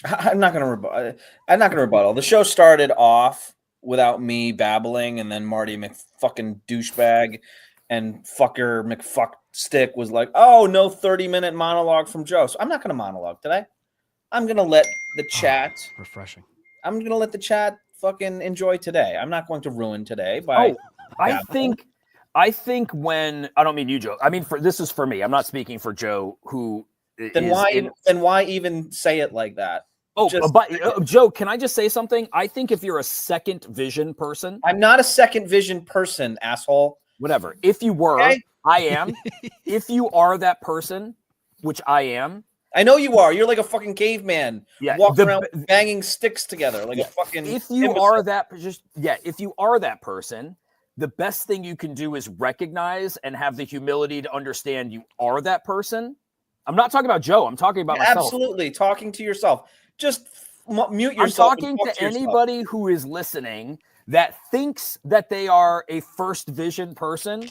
I'm not gonna rebuttal. The show started off without me babbling, and then Marty McFucking douchebag and fucker McFuckstick was like, "Oh, no 30-minute monologue from Joe." So I'm not gonna monologue today. I'm gonna let the chat refreshing. I'm gonna let the chat fucking enjoy today. I'm not going to ruin today by. I think when I don't mean you, Joe. I mean this is for me. I'm not speaking for Joe. Who then why even say it like that? Joe, can I just say something? I think if you're a second vision person, I'm not a second vision person, asshole. Whatever. If you were, okay. I am. If you are that person, which I am. I know you are. You're like a fucking caveman. Yeah, walking around banging sticks together like a fucking. If you are that, if you are that person, the best thing you can do is recognize and have the humility to understand you are that person. I'm not talking about Joe. I'm talking about myself. Absolutely, talking to yourself. Just mute yourself. I'm talking to anybody who is listening that thinks that they are a first vision person,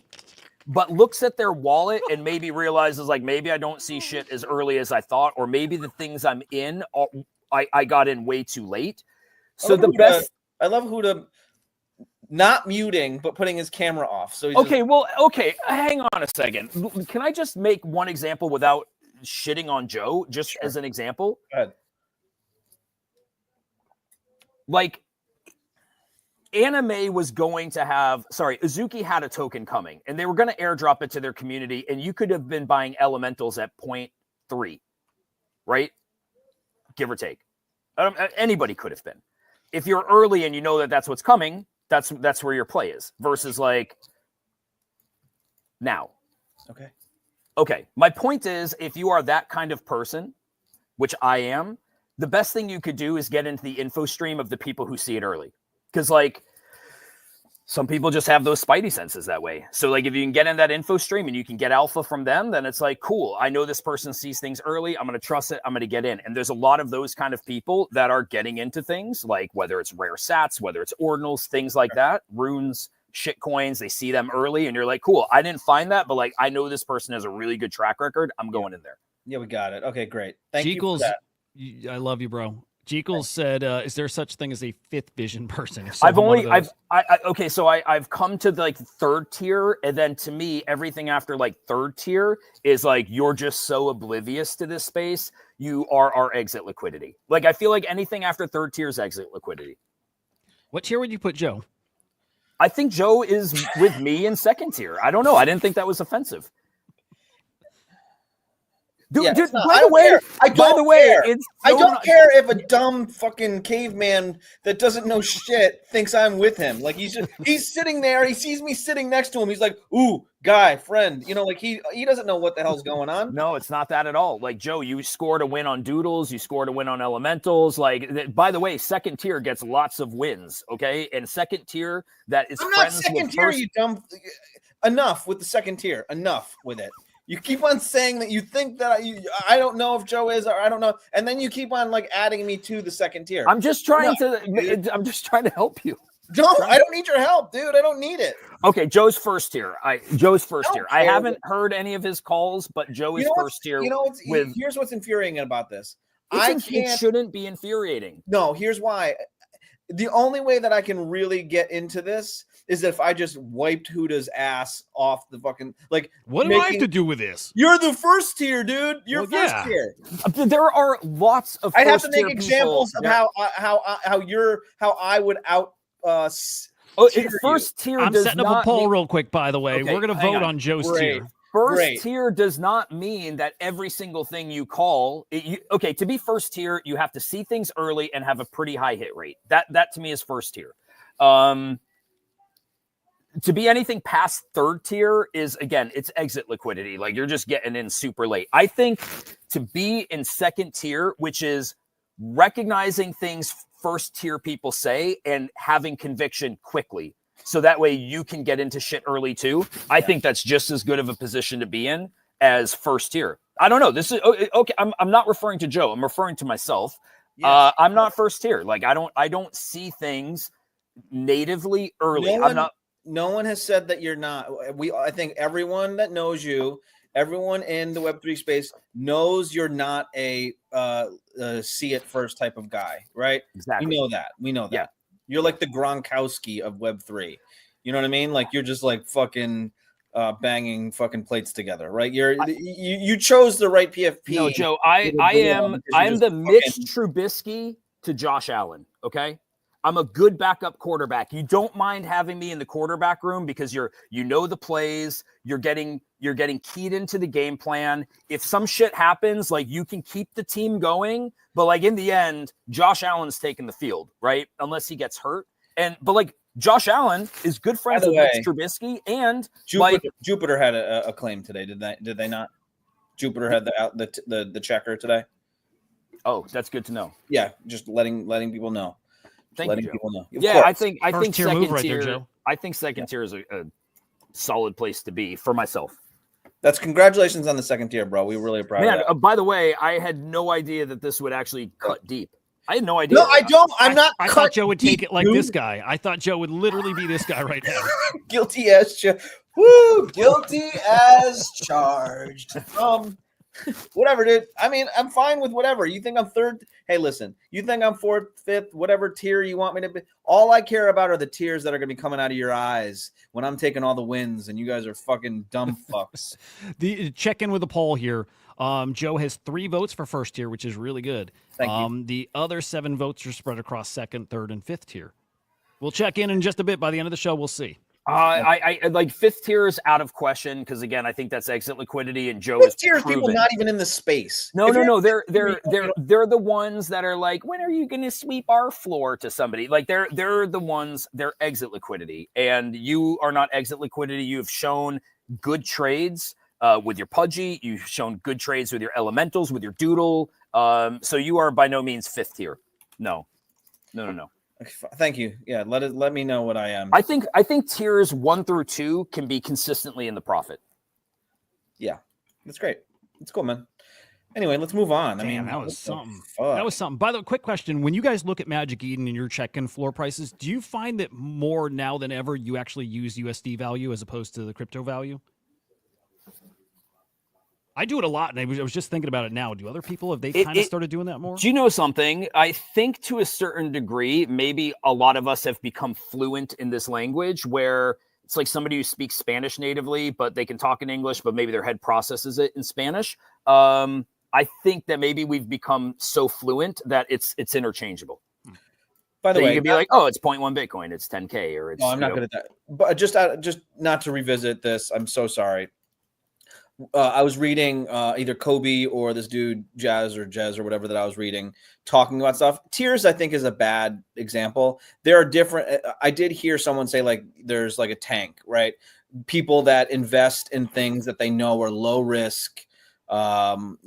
but looks at their wallet and maybe realizes like maybe I don't see shit as early as I thought, or maybe the things I'm in, I got in way too late. So I love Hudah not muting, but putting his camera off. So hang on a second. Can I just make one example without shitting on Joe, just as an example? Go ahead. Like, Anime was going to have, Azuki had a token coming, and they were going to airdrop it to their community, and you could have been buying elementals at 0.3, right? Give or take. Anybody could have been. if you're early and you know that that's what's coming, that's where your play is versus like now. Okay. My point is, if you are that kind of person, which I am, the best thing you could do is get into the info stream of the people who see it early. Because like some people just have those spidey senses that way. So like if you can get in that info stream and you can get alpha from them, then it's like, cool, I know this person sees things early. I'm going to trust it. I'm going to get in. And there's a lot of those kind of people that are getting into things like whether it's rare sats, whether it's ordinals, things like that, runes, shit coins, they see them early and you're like, cool, I didn't find that, but like I know this person has a really good track record. I'm going in there. Yeah, we got it. Okay, great. Thank you Jekyll's, for that. I love you, bro. Jekyll said, "Is there such thing as a fifth vision person?" If I've so, only, one of those. okay, so I've come to like third tier, and then to me, everything after like third tier is like you're just so oblivious to this space. You are our exit liquidity. Like I feel like anything after third tier is exit liquidity. What tier would you put Joe? I think Joe is with me in second tier. I don't know. I didn't think that was offensive. Dude, Yeah, dude it's not- by I the don't way, care. I don't care. it's I so don't not- care if a dumb fucking caveman that doesn't know shit thinks I'm with him. Like he's sitting there, he sees me sitting next to him. He's like, "Ooh, guy, friend." You know, like he doesn't know what the hell's going on. No, it's not that at all. Like Joe, you scored a win on doodles, you scored a win on elementals. Like by the way, second tier gets lots of wins, okay? And second tier that is I'm not friends second with tier, first. you dumb. Enough with the second tier. Enough with it. You keep on saying that you think that I don't know if Joe is or I don't know, and then you keep on like adding me to the second tier. I'm just trying dude. I'm just trying to help you. I don't need your help, dude. I don't need it. Okay, Joe's first tier. Joe's first I tier. don't I care. haven't heard any of his calls, but Joe is first tier. You know what's with here's what's infuriating about this. it shouldn't be infuriating. No, here's why. The only way that I can really get into this is if I just wiped Hudah's ass off the fucking like. What do I have to do with this? You're the first tier, dude. You're Well, first yeah. tier. There are lots of. I'd have to make first-tier examples people of that- how I would out. First tier. I'm does setting up a not poll mean- real quick, by the way. Okay, We're going to hang vote on. on Joe's Great. tier. First Great. tier does not mean that every single thing you call. Okay, to be first tier, you have to see things early and have a pretty high hit rate. That to me is first tier. To be anything past third tier is, again, it's exit liquidity. Like you're just getting in super late. I think to be in second tier, which is recognizing things first tier people say and having conviction quickly. So that way you can get into shit early too. I think that's just as good of a position to be in as first tier. I don't know. This is okay. I'm not referring to Joe. I'm referring to myself. Yes. I'm not first tier. Like I don't see things natively early. No one has said that you're not. I think everyone that knows you, everyone in the Web3 space knows you're not a see it first type of guy, right? Exactly. We know that. Yeah. You're like the Gronkowski of Web3. You know what I mean? Like you're just like fucking banging fucking plates together, right? You chose the right PFP. No, Joe, I'm the Mitch Trubisky to Josh Allen. Okay. I'm a good backup quarterback. You don't mind having me in the quarterback room because you know the plays, you're getting keyed into the game plan. If some shit happens, like you can keep the team going, but like in the end, Josh Allen's taking the field, right? Unless he gets hurt. But like Josh Allen is good friends with Mitch Trubisky, and Jupiter had a claim today. Did they not? Jupiter had the checker today. Oh, that's good to know. Yeah, just letting people know. Thank you, Joe. People know. Yeah, I think First tier second move right tier. there, Joe. I think second tier is a solid place to be for myself. That's congratulations on the second tier, bro. We really proud of that. By the way, I had no idea that this would actually cut deep. I had no idea. No, I don't. I thought Joe would take it like this guy. I thought Joe would literally be this guy right now. Guilty as guilty as charged. Whatever, dude. I mean, I'm fine with whatever. You think I'm third? Hey, listen. You think I'm fourth, fifth, whatever tier you want me to be? All I care about are the tears that are going to be coming out of your eyes when I'm taking all the wins, and you guys are fucking dumb fucks. Check in with a poll here. Joe has 3 votes for first tier, which is really good. Thank you. The other 7 votes are spread across second, third, and fifth tier. We'll check in just a bit. By the end of the show, we'll see. I like fifth tier is out of question because again, I think that's exit liquidity, and Joe Fifth is tier is people proven. not even in the space. No, If no, you're- no. They're the ones that are like, when are you going to sweep our floor to somebody? Like they're the ones. They're exit liquidity, and you are not exit liquidity. You have shown good trades with your Pudgy. You've shown good trades with your elementals, with your Doodle. So you are by no means fifth tier. No. Thank you. Yeah, let me know what I am. I think tiers 1 through 2 can be consistently in the profit. Yeah, that's great. That's cool, man. Anyway, let's move on. Damn, I mean, that what was the something. fuck? That was something. By the way, quick question: when you guys look at Magic Eden and you're checking floor prices, do you find that more now than ever you actually use USD value as opposed to the crypto value? I do it a lot, and I was just thinking about it now. Do other people have they kind of started doing that more? Do you know something? I think to a certain degree, maybe a lot of us have become fluent in this language where it's like somebody who speaks Spanish natively, but they can talk in English, but maybe their head processes it in Spanish. I think that maybe we've become so fluent that it's interchangeable. By the So way, you could be like, oh, it's 0.1 Bitcoin, it's 10K, or it's. no, I'm not good at that. But just not to revisit this. I'm so sorry. I was reading either Kobe or this dude Jez or whatever that I was reading talking about stuff. Tiers, I think, is a bad example. There are different. I did hear someone say like there's like a tank, right? People that invest in things that they know are low risk, and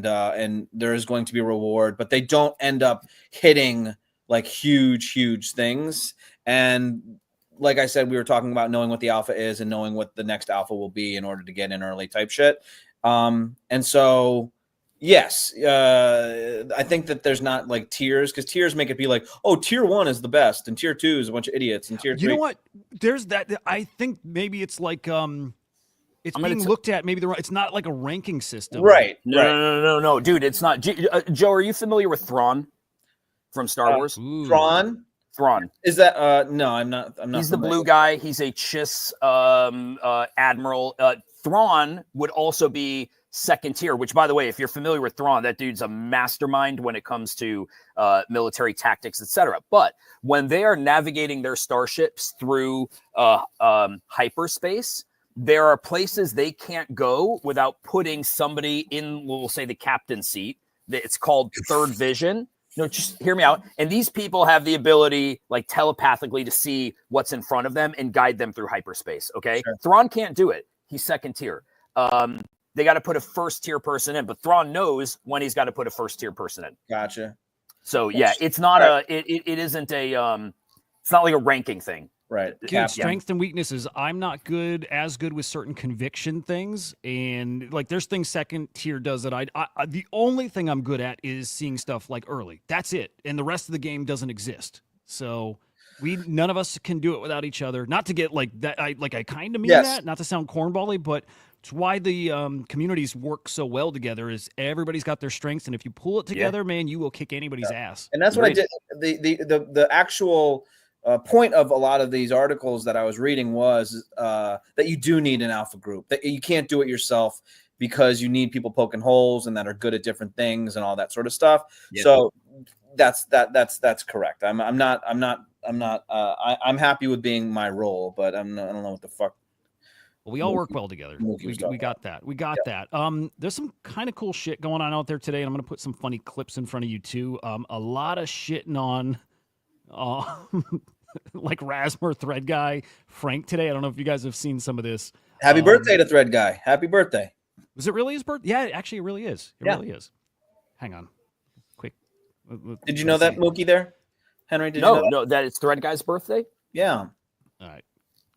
there is going to be a reward, but they don't end up hitting like huge things. And like I said, we were talking about knowing what the alpha is and knowing what the next alpha will be in order to get in early type shit. And so, yes, I think that there's not like tiers because tiers make it be like, oh, tier 1 is the best and tier 2 is a bunch of idiots and tier 3. You know what? There's that. I think maybe it's like it's being looked at. Maybe it's not like a ranking system, Right? No, dude, it's not. Joe, are you familiar with Thrawn from Star Wars? Ooh. Thrawn. Is that no, I'm not He's the blue guy. He's a Chiss admiral. Thrawn would also be second tier, which, by the way, if you're familiar with Thrawn, that dude's a mastermind when it comes to military tactics, etc. But when they are navigating their starships through hyperspace, there are places they can't go without putting somebody in, we'll say, the captain's seat. It's called third vision. No, just hear me out. And these people have the ability, like telepathically, to see what's in front of them and guide them through hyperspace. Okay, sure. Thrawn can't do it. He's second tier. They got to put a first tier person in, but Thrawn knows when he's got to put a first tier person in. Gotcha. So yeah, it's not it isn't a it's not like a ranking thing. Right. Dude, strengths and weaknesses. I'm not as good with certain conviction things, and like there's things second tier does that I the only thing I'm good at is seeing stuff like early. That's it, and the rest of the game doesn't exist. So none of us can do it without each other. Not to get like that. I kind of mean that, not to sound cornbally, but it's why the communities work so well together. Is everybody's got their strengths, and if you pull it together, man, you will kick anybody's ass. And that's what I did. The actual point of a lot of these articles that I was reading was that you do need an alpha group, that you can't do it yourself because you need people poking holes and that are good at different things and all that sort of stuff. Yeah. So that's correct. I'm happy with being my role, but I don't know what the fuck. Well, we all work well together. We got that. We got that. There's some kind of cool shit going on out there today, and I'm going to put some funny clips in front of you too. A lot of shitting on like Rasmer Thread Guy Frank today. I don't know if you guys have seen some of this. Happy birthday to Thread Guy. Happy birthday. Was it really his birthday? Yeah, actually it really is. It really is. Hang on. Quick. Did you know that, Mookie, there? Henry, did you know that? No, that it's Thread Guy's birthday? Yeah. All right.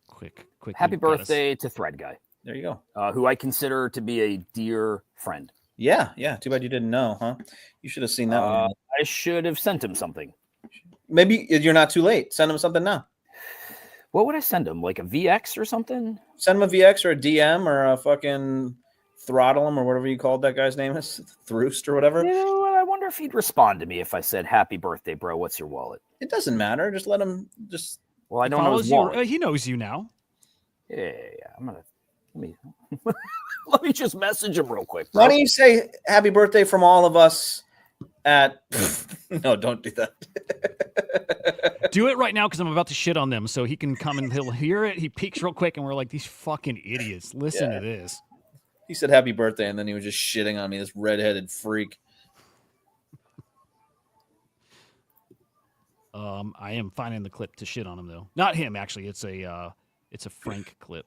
Quick. Happy birthday to Thread Guy. There you go. Who I consider to be a dear friend. Yeah. Too bad you didn't know, huh? You should have seen that one. I should have sent him something. Maybe you're not too late. Send him something now. What would I send him? Like a VX or something? Send him a VX or a DM or a fucking throttle him or whatever you called that guy's name is. Throost or whatever. You know, I wonder if he'd respond to me if I said, happy birthday, bro. What's your wallet? It doesn't matter. Just let him just. Well, I don't know his wallet. He knows you now. Yeah. I'm going to. Let me just message him real quick. Bro. Why don't you say happy birthday from all of us at. No, don't do that. Do it right now because I'm about to shit on them, so he can come and he'll hear it. He peeks real quick, and we're like, these fucking idiots. Listen to this. He said happy birthday, and then he was just shitting on me, this redheaded freak. I am finding the clip to shit on him though. Not him, actually. It's a Frank clip.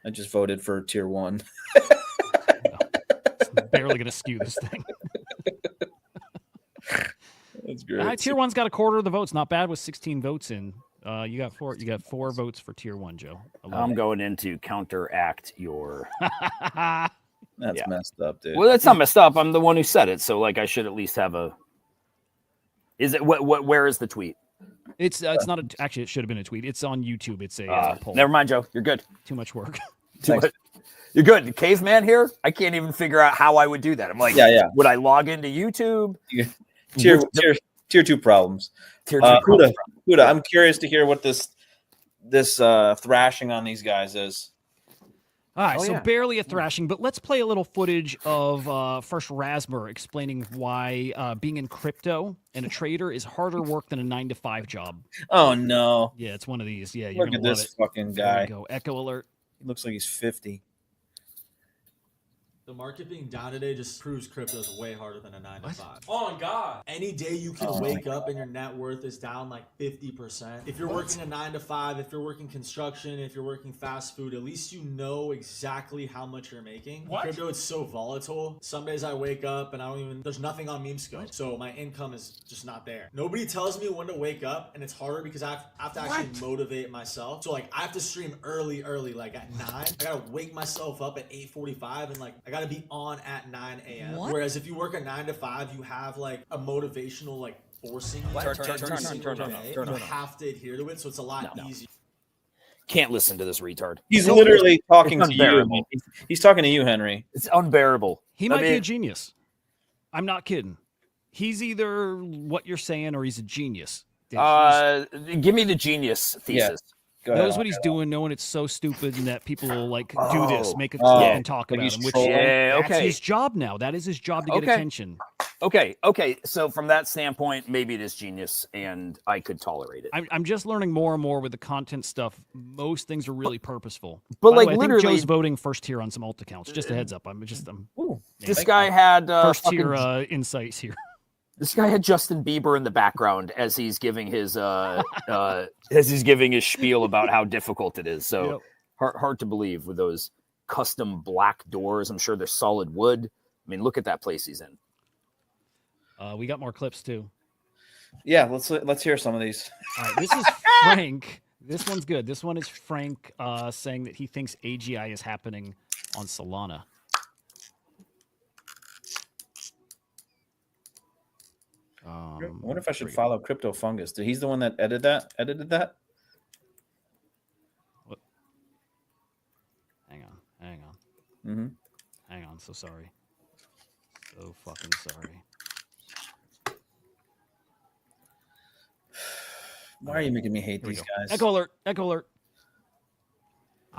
I just voted for tier 1. It's barely gonna skew this thing. That's great. Tier 1's got a quarter of the votes. Not bad with 16 votes in. You got 4. You got 4 votes for tier 1, Joe. I'm going in to counteract your. That's messed up, dude. Well, that's not messed up. I'm the one who said it, so like I should at least have a. Is it what? Where is the tweet? It's not actually. It should have been a tweet. It's on YouTube. It's a poll. Never mind, Joe. You're good. Too much work. Too much. You're good. Caveman here. I can't even figure out how I would do that. I'm like, would I log into YouTube? Tier 2 problems. Tier 2 Hudah, I'm curious to hear what this thrashing on these guys is. All right, barely a thrashing, but let's play a little footage of first Rasmer explaining why being in crypto and a trader is harder work than a 9-to-5 job. Oh no! Yeah, it's one of these. Yeah, you're Look gonna at love this it. fucking There guy. we go. Echo alert. He looks like he's 50. The market being down today just proves crypto is way harder than a 9-to-5. Oh my God. Any day you can wake up and your net worth is down like 50%. If you're working a 9-to-5, if you're working construction, if you're working fast food, at least you know exactly how much you're making. What? Crypto, it's so volatile. Some days I wake up and there's nothing on meme scope. So my income is just not there. Nobody tells me when to wake up, and it's harder because I have to actually motivate myself. So like I have to stream early, like at 9. I gotta wake myself up at 8:45 and like I gotta be on at 9 a.m. Whereas if you work a 9-to-5, you have like a motivational like forcing you every single day. You have to adhere to it, so it's a lot easier. Can't listen to this retard. He's literally talking it's to you. unbearable. He's talking to you, Henry. It's unbearable. He might be a genius. I'm not kidding. He's either what you're saying or he's a genius. Give me the genius thesis. Knows what he's doing, knowing it's so stupid and that people will like do this, make a and talk about him. Which that's his job now. That is his job to get attention. Okay. So from that standpoint, maybe it is genius, and I could tolerate it. I'm just learning more and more with the content stuff. Most things are really purposeful. But By like the way, I literally, think Joe's voting first tier on some alt accounts. Just a heads up. This guy had first tier insights here. This guy had Justin Bieber in the background as he's giving his spiel about how difficult it is. So hard to believe with those custom black doors. I'm sure they're solid wood. I mean, look at that place he's in. We got more clips too. Yeah, let's hear some of these. All right, this is Frank. This one's good. This one is Frank saying that he thinks AGI is happening on Solana. I wonder if I should follow Crypto Fungus. He's the one that edited that. What? Hang on. Mm-hmm. Hang on. So sorry. So fucking sorry. Why are you making me hate these guys? Echo alert.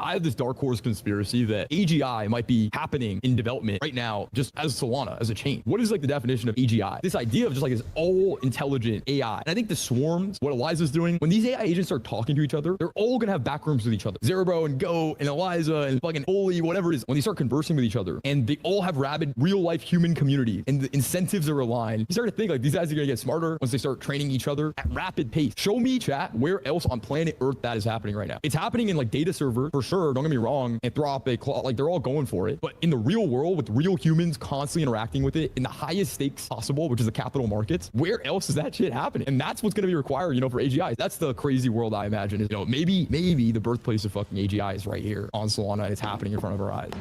I have this dark horse conspiracy that AGI might be happening in development right now, just as Solana, as a chain. What is like the definition of AGI? This idea of just like this all intelligent AI. And I think the swarms, what Eliza's doing, when these AI agents start talking to each other, they're all gonna have backrooms with each other. Zerbo and Go and Eliza and fucking Oli, whatever it is, when they start conversing with each other and they all have rabid real life human community and the incentives are aligned, you start to think like these guys are gonna get smarter once they start training each other at rapid pace. Show me, chat, where else on planet Earth that is happening right now. It's happening in like data server for sure, don't get me wrong, Anthropic, like they're all going for it. But in the real world, with real humans constantly interacting with it in the highest stakes possible, which is the capital markets, where else is that shit happening? And that's what's going to be required, for AGI. That's the crazy world I imagine. Is, maybe the birthplace of fucking AGI is right here on Solana, and it's happening in front of our eyes.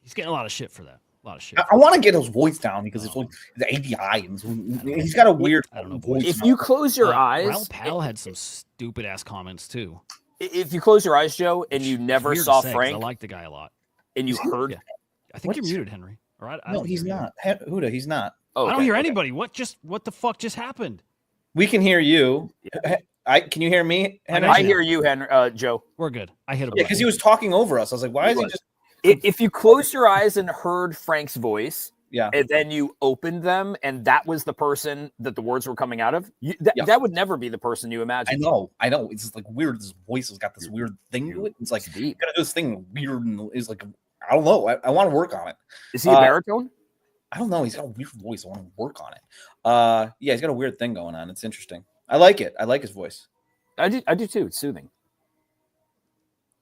He's getting a lot of shit for that. A lot of shit. I want to get his voice down because it's like the AGI. He's got a weird voice. If you close your eyes, Raoul Pal had some stupid ass comments too. If you close your eyes, Joe, and you never saw Frank, I like the guy a lot, and you heard, I think you're muted, Henry. All right? No, he's not. Hudah, he's not. Oh, I don't hear anybody. What the fuck just happened? We can hear you. Can you hear me, Henry? I hear you, Henry. Joe. We're good. I hit him. Because he was talking over us. I was like, why is he just? If you close your eyes and heard Frank's voice, Yeah. and then you opened them, and that was the person that the words were coming out of, Yeah. that would never be the person you I imagined. know. It's just like weird. This voice has got this weird thing to it. It's like, It's deep. gotta do this thing weird and is like, I don't know. I want to work on it. Is he a baritone? I don't know. He's got a weird voice. I want to work on it. Yeah, he's got a weird thing going on. It's interesting. I like it. I like his voice. I do too. It's soothing.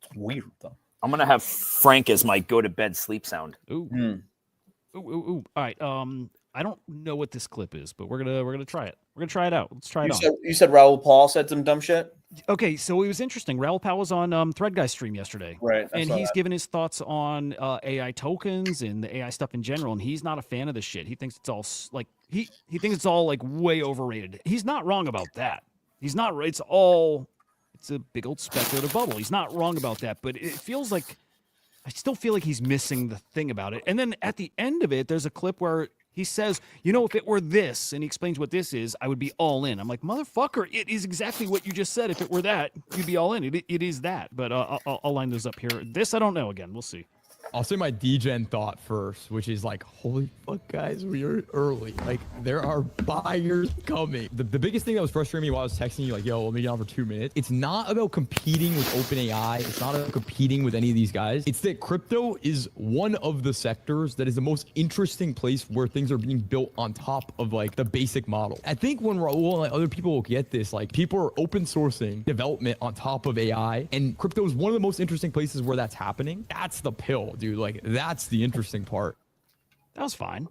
It's weird though. I'm gonna have Frank as my go to bed sleep sound. Ooh. Ooh, ooh, ooh. All right. I don't know what this clip is, but we're gonna try it. We're gonna try it out. Let's try it on. You said Raoul Paul said some dumb shit? Okay, so it was interesting. Raoul Pal was on Thread Guy's stream yesterday. Right. And he's given his thoughts on AI tokens and the AI stuff in general, and he's not a fan of this shit. He thinks it's all like he thinks it's all like way overrated. He's not wrong about that. He's not. It's a big old speculative bubble. He's not wrong about that, but it feels like I still feel like he's missing the thing about it. And then at the end of it, there's a clip where he says, you know, if it were this, and he explains what this is, I would be all in. I'm like, motherfucker, it is exactly what you just said. If it were that, you'd be all in. It is that. But I'll line those up here. This, I don't know. Again, we'll see. I'll say my DGen thought first, which is like, holy fuck, guys, we are early. Like, there are buyers coming. The biggest thing that was frustrating me while I was texting you, like, yo, let me get on for 2 minutes. It's not about competing with OpenAI. It's not about competing with any of these guys. It's that crypto is one of the sectors that is the most interesting place where things are being built on top of like the basic model. I think when Raoul and like, other people will get this, like people are open sourcing development on top of AI, and crypto is one of the most interesting places where that's happening. That's the pill, dude. Like, that's the interesting part. That was fine.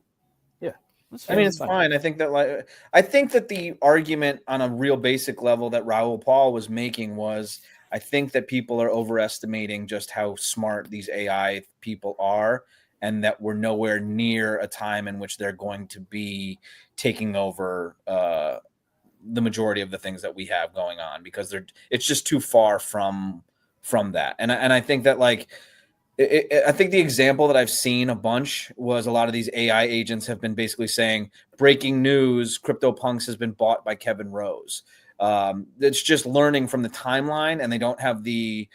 Yeah. That's I mean, it's fine. I think that the argument on a real basic level that Raoul Paul was making was, I think that people are overestimating just how smart these AI people are, and that we're nowhere near a time in which they're going to be taking over the majority of the things that we have going on, because it's just too far from that. And I think that like, I think the example that I've seen a bunch was a lot of these AI agents have been basically saying, breaking news, CryptoPunks has been bought by Kevin Rose. It's just learning from the timeline, and they don't have the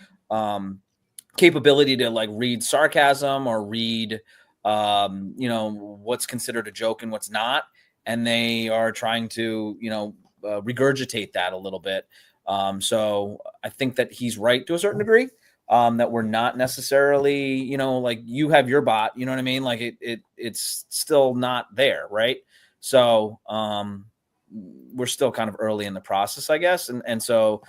capability to like read sarcasm or read, what's considered a joke and what's not. And they are trying to, regurgitate that a little bit. So I think that he's right to a certain degree. That we're not necessarily, like you have your bot, you know what I mean? Like it's still not there, right? So we're still kind of early in the process, I guess. And so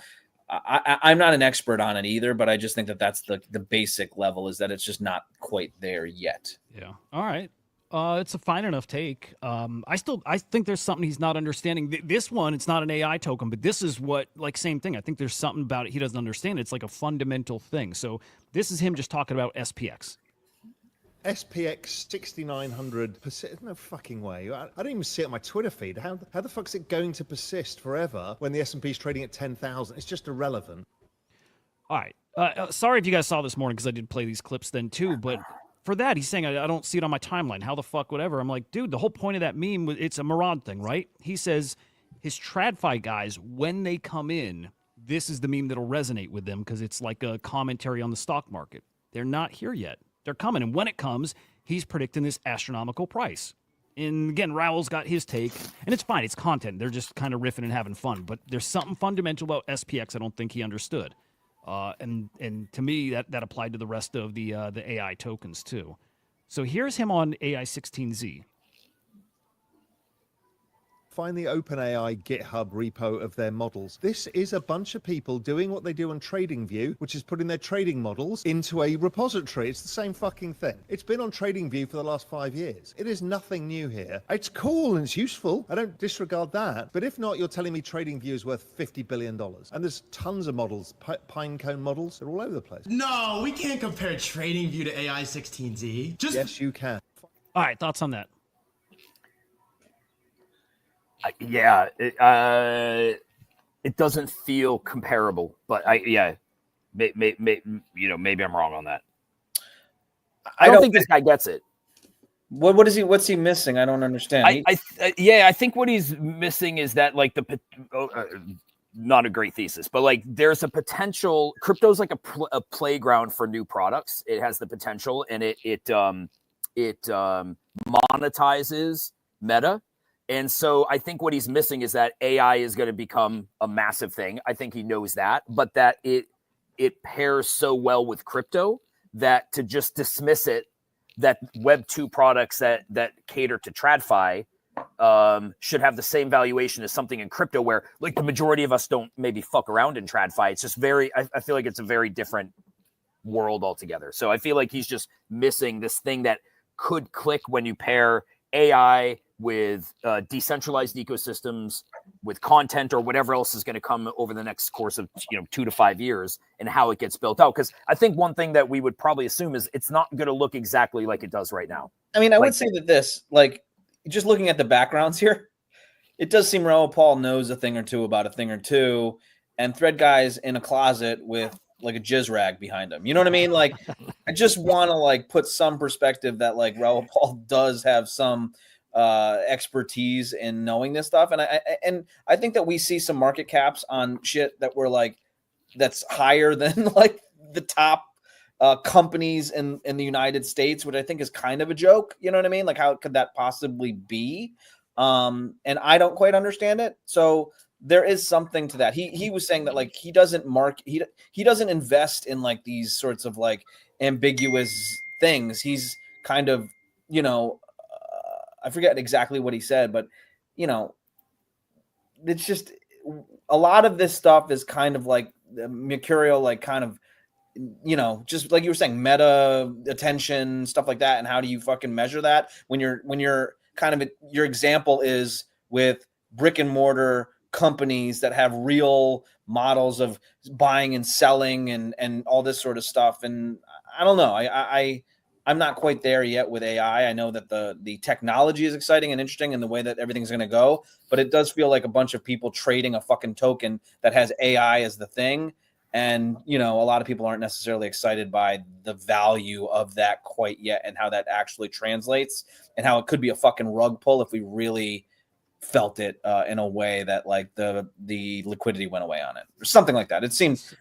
I'm not an expert on it either, but I just think that that's the basic level, is that it's just not quite there yet. Yeah. All right. It's a fine enough take. I think there's something he's not understanding. This one, it's not an AI token, but this is what, like, same thing. I think there's something about it he doesn't understand. It's like a fundamental thing. So this is him just talking about SPX. SPX 6900 persist. No fucking way. I don't even see it on my Twitter feed. How the fuck's it going to persist forever when the S&P is trading at 10,000? It's just irrelevant. All right. Sorry if you guys saw this morning, because I did play these clips then too, but for that, he's saying, I don't see it on my timeline. How the fuck, whatever. I'm like, dude, the whole point of that meme, it's a Marad thing, right? He says his TradFi guys, when they come in, this is the meme that'll resonate with them, because it's like a commentary on the stock market. They're not here yet. They're coming. And when it comes, he's predicting this astronomical price. And again, Raoul's got his take, and it's fine. It's content. They're just kind of riffing and having fun. But there's something fundamental about SPX I don't think he understood. And to me, that applied to the rest of the AI tokens too. So here's him on AI 16Z. Find the OpenAI GitHub repo of their models. This is a bunch of people doing what they do on TradingView, which is putting their trading models into a repository. It's the same fucking thing. It's been on TradingView for the last 5 years. It is nothing new here. It's cool and it's useful. I don't disregard that. But if not, you're telling me TradingView is worth $50 billion. And there's tons of models, Pinecone models. They're all over the place. No, we can't compare TradingView to AI 16Z. Yes, you can. All right, thoughts on that? Yeah, it doesn't feel comparable, but maybe I'm wrong on that. I don't think this guy gets it. What is he? What's he missing? I don't understand. I think what he's missing is that, like, not a great thesis, but like there's a potential. Crypto's like a playground for new products. It has the potential, and monetizes Meta. And so I think what he's missing is that AI is going to become a massive thing. I think he knows that, but that it pairs so well with crypto that to just dismiss it, that Web 2 products that cater to TradFi should have the same valuation as something in crypto where like the majority of us don't maybe fuck around in TradFi. It's just I feel like it's a very different world altogether. So I feel like he's just missing this thing that could click when you pair AI with decentralized ecosystems, with content or whatever else is going to come over the next course of 2 to 5 years, and how it gets built out. Because I think one thing that we would probably assume is it's not going to look exactly like it does right now. I mean, I would say that this, like, just looking at the backgrounds here, it does seem Raoul Pal knows a thing or two about a thing or two, and Thread Guy's in a closet with like a jizz rag behind him. You know what I mean? Like, I just want to like put some perspective that like Raoul Pal does have some expertise in knowing this stuff, and I think that we see some market caps on shit that we're like that's higher than like the top companies in the United States, which I think is kind of a joke. You know what I mean? Like, how could that possibly be? And I don't quite understand it. So there is something to that. He was saying that like he doesn't invest in like these sorts of like ambiguous things. He's kind of, I forget exactly what he said, but it's just a lot of this stuff is kind of like mercurial, like kind of, just like you were saying, meta attention, stuff like that. And how do you fucking measure that when you're kind of, your example is with brick and mortar companies that have real models of buying and selling and all this sort of stuff. And I don't know. I'm not quite there yet with AI. I know that the technology is exciting and interesting and the way that everything's going to go, but it does feel like a bunch of people trading a fucking token that has AI as the thing. And, a lot of people aren't necessarily excited by the value of that quite yet and how that actually translates and how it could be a fucking rug pull if we really felt it in a way that like the liquidity went away on it or something like that. It seems,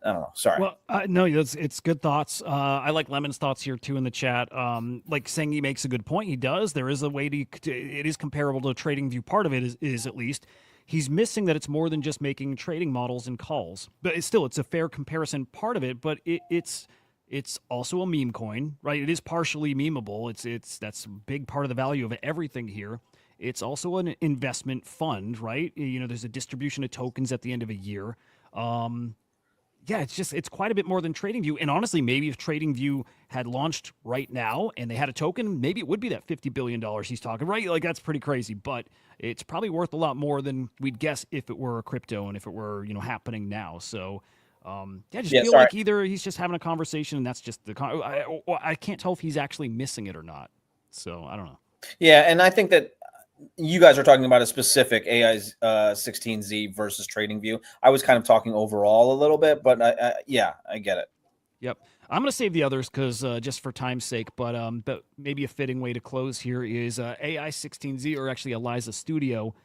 I don't know. Sorry. Well, no, it's good thoughts. I like Lemon's thoughts here too in the chat. Like saying he makes a good point. He does. There is a way it is comparable to a trading view. Part of it is at least he's missing that it's more than just making trading models and calls. But it's a fair comparison. Part of it, but it's also a meme coin, right? It is partially memeable. That's a big part of the value of everything here. It's also an investment fund, right? There's a distribution of tokens at the end of a year. Yeah, it's quite a bit more than TradingView. And honestly, maybe if TradingView had launched right now and they had a token, maybe it would be that $50 billion he's talking, right? Like, that's pretty crazy. But it's probably worth a lot more than we'd guess if it were a crypto and if it were, happening now. So, feel like either he's just having a conversation and that's just I can't tell if he's actually missing it or not. So, I don't know. Yeah, and I think that you guys are talking about a specific AI's 16Z versus TradingView. I was kind of talking overall a little bit, but I get it. Yep. I'm going to save the others because just for time's sake, but maybe a fitting way to close here is AI 16Z or actually Eliza Studio.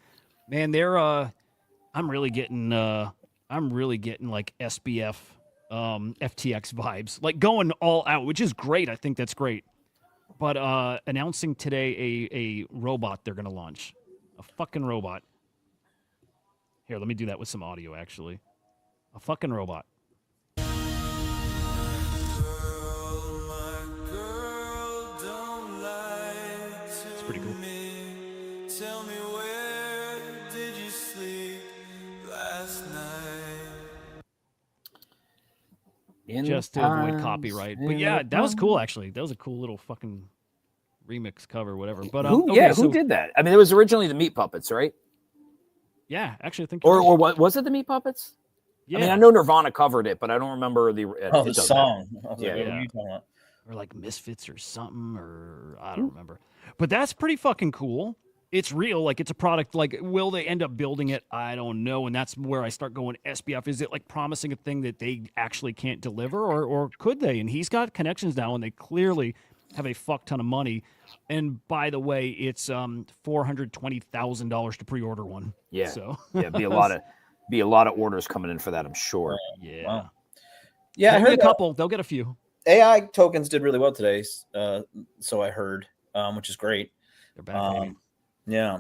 Man, they're I'm really getting like SBF FTX vibes, like going all out, which is great. I think that's great. But announcing today a robot they're going to launch. A fucking robot. Here, let me do that with some audio, actually. A fucking robot. It's pretty cool. Tell me, where did you sleep last night? Just to avoid copyright. But yeah, that was cool, actually. That was a cool little fucking remix cover, whatever. But who did that? I mean, it was originally the Meat Puppets, right? Yeah, actually, I think. Or what was it? The Meat Puppets? Yeah. I mean, I know Nirvana covered it, but I don't remember the song. Yeah. Or like Misfits or something, or I don't remember. But that's pretty fucking cool. It's real, like it's a product. Like, will they end up building it? I don't know. And that's where I start going, SBF. Is it like promising a thing that they actually can't deliver, or could they? And he's got connections now, and they clearly have a fuck ton of money. And by the way, it's $420,000 to pre-order one. Yeah. So be a lot of orders coming in for that, I'm sure. Yeah. Wow. Yeah, I heard a couple. They'll get a few. AI tokens did really well today, so I heard, which is great. They're back, baby. Yeah.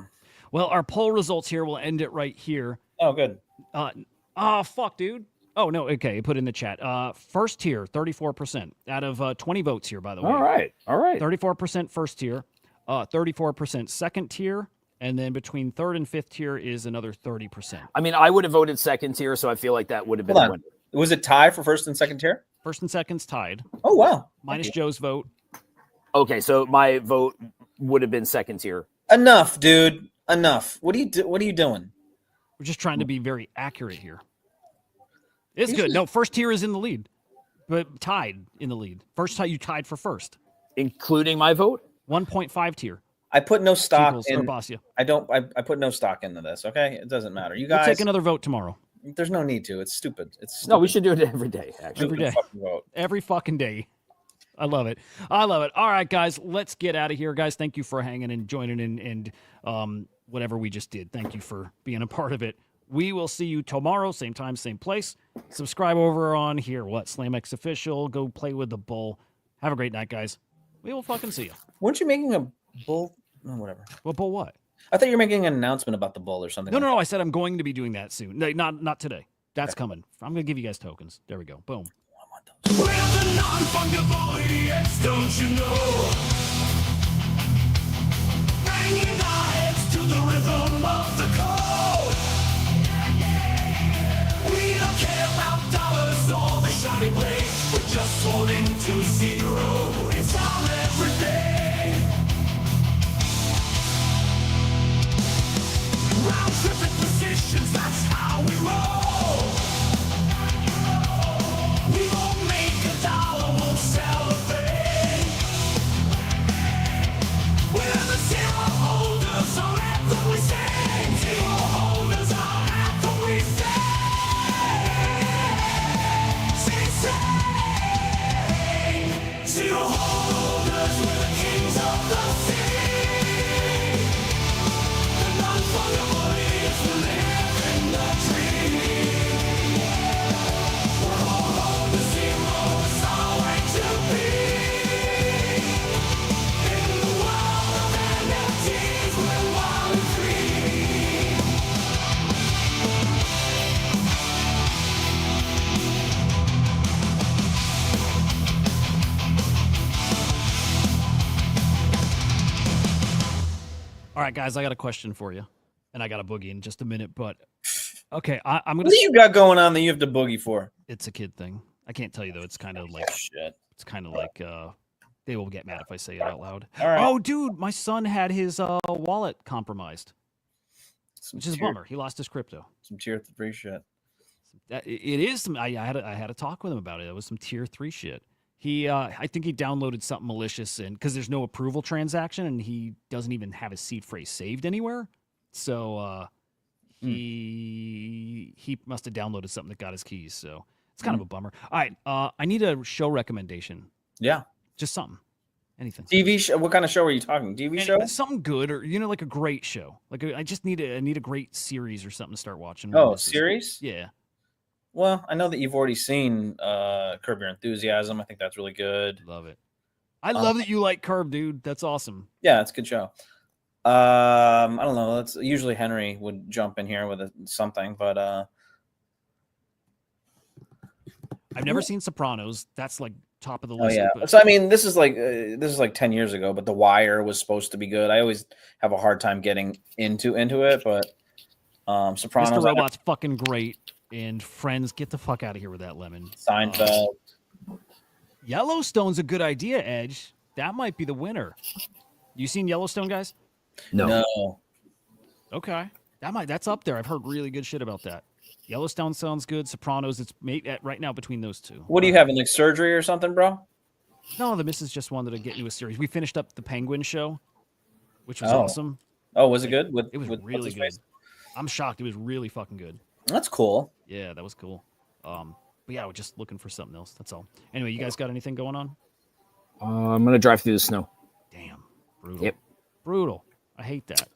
Well, our poll results here. We'll end it right here. Oh, good. Fuck, dude. Oh, no. Okay. Put in the chat. First tier, 34% out of 20 votes here, by the way. All right. 34% first tier, 34% second tier, and then between third and fifth tier is another 30%. I mean, I would have voted second tier, so I feel like that would have been Hold the on. winner. Was it tie for first and second tier? First and second's tied. Oh, wow. Minus Joe's vote. Okay, so my vote would have been second tier. Enough, dude. Enough. What are you doing? We're just trying to be very accurate here. It's good. No, first tier is in the lead, but tied in the lead. First time you tied for first, including my vote. 1.5 tier. I put no stock Sequels, in. Urbasia. I put no stock into this. Okay, it doesn't matter. You guys We'll take another vote tomorrow. There's no need to. It's stupid. No, we should do it every day. Actually, Every day. Vote. Every fucking day. I love it. I love it. All right, guys, let's get out of here, guys. Thank you for hanging and joining in and whatever we just did. Thank you for being a part of it. We will see you tomorrow, same time, same place. Subscribe over on here. SlamX Official. Go play with the bull. Have a great night, guys. We will fucking see you. Weren't you making a bull? No, whatever. Well, bull what? I thought you were making an announcement about the bull or something. No. I said I'm going to be doing that soon. No, not today. That's coming. I'm going to give you guys tokens. There we go. Boom. We're the non-fungible idiots, don't you know? Banging our heads to the rhythm of the code. We don't care about dollars or the shiny blade. We're just holding to zero. It's on every day. Round tripping positions, that's how we roll. We won't make a dollar, won't celebrate. We're the zero holders, our anthem we sing. Zero holders, our anthem we sing. Zero holders, we're the kings of the sea. The non-fungible idiots will live in the tree. We're all on the zero, it's our way to be. In the world of NFTs, we're wild and free. All right, guys, I got a question for you. And I got a boogie in just a minute, but okay, I'm going What do you got going on that you have to boogie for? It's a kid thing. I can't tell you though. It's kind of like Shit. It's kind of like they will get mad if I say it out loud. All right. Oh, dude, my son had his wallet compromised, Some which is a tier- bummer. He lost his crypto. Some tier 3 shit. It is some. I had a talk with him about it. It was some tier 3 shit. He I think he downloaded something malicious and because there's no approval transaction and he doesn't even have his seed phrase saved anywhere. So he must have downloaded something that got his keys. So it's kind of a bummer. All right, I need a show recommendation. Yeah. Just something, anything. TV show. What kind of show are you talking? TV show? Something good, or like a great show. Like I just need a great series or something to start watching. Oh, series? Yeah. Well, I know that you've already seen Curb Your Enthusiasm. I think that's really good. Love it. I love that you like Curb, dude. That's awesome. Yeah, it's a good show. I don't know. That's usually Henry would jump in here with something, but I've never seen Sopranos. That's like top of the oh list. yeah. but- So I mean, this is like 10 years ago, but The Wire was supposed to be good. I always have a hard time getting into it, but Sopranos. Mr. Robot's fucking great. And Friends, get the fuck out of here with that lemon. Seinfeld. Yellowstone's a good idea, Edge. That might be the winner. You seen Yellowstone, guys? No. Okay. That's up there. I've heard really good shit about that. Yellowstone sounds good. Sopranos, it's right now between those two. What are you having, like surgery or something, bro? No, the missus just wanted to get you a series. We finished up the Penguin show, which was Oh. awesome. Oh, was it good? It was what's really his good. face? I'm shocked. It was really fucking good. That's cool. Yeah, that was cool. But yeah, we're just looking for something else. That's all. Anyway, you guys got anything going on? I'm gonna drive through the snow. Damn. Brutal. Yep. Brutal. I hate that.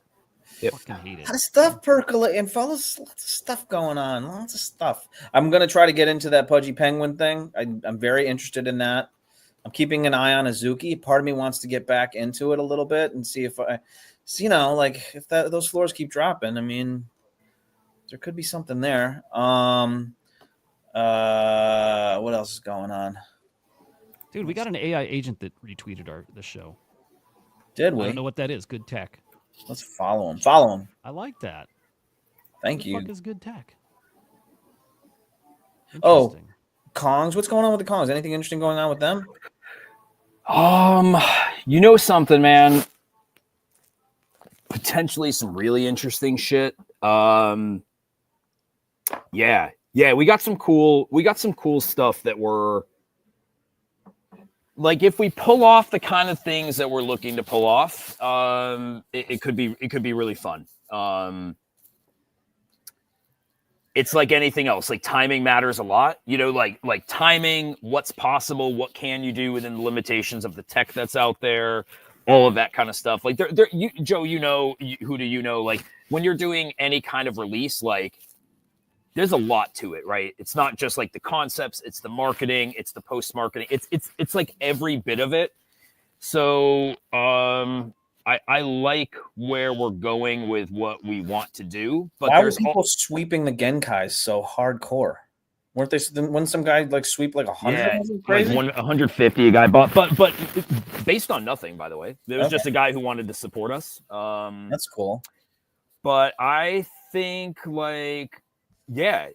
Yep. Fucking hate it. Lot of stuff percolating, fellas. Lots of stuff going on. Lots of stuff. I'm gonna try to get into that Pudgy Penguin thing. I'm very interested in that. I'm keeping an eye on Azuki. Part of me wants to get back into it a little bit and see if like if those floors keep dropping. I mean, there could be something there. What else is going on? Dude, we got an AI agent that retweeted the show. Did I we? don't know what that is. Good tech. Let's follow him. Follow him. I like that. Thank What you. the fuck is good tech? Oh, Interesting. Kongs. What's going on with the Kongs? Anything interesting going on with them? You know something, man. Potentially some really interesting shit. Yeah, we got some cool stuff that we're like, if we pull off the kind of things that we're looking to pull off, it could be really fun. It's like anything else. Like, timing matters a lot, you know, like timing, what's possible, what can you do within the limitations of the tech that's out there, all of that kind of stuff. Like, Joe, Hudah, like, when you're doing any kind of release, like, there's a lot to it, right? It's not just like the concepts, it's the marketing, it's the post-marketing, it's like every bit of it. So I like where we're going with what we want to do, but why were people sweeping the Genkais so hardcore? Weren't they? When some guy like sweep like 100? Yeah, crazy? like 150 a guy bought, but based on nothing, by the way. There was just a guy who wanted to support us. That's cool. But I think, like, yeah,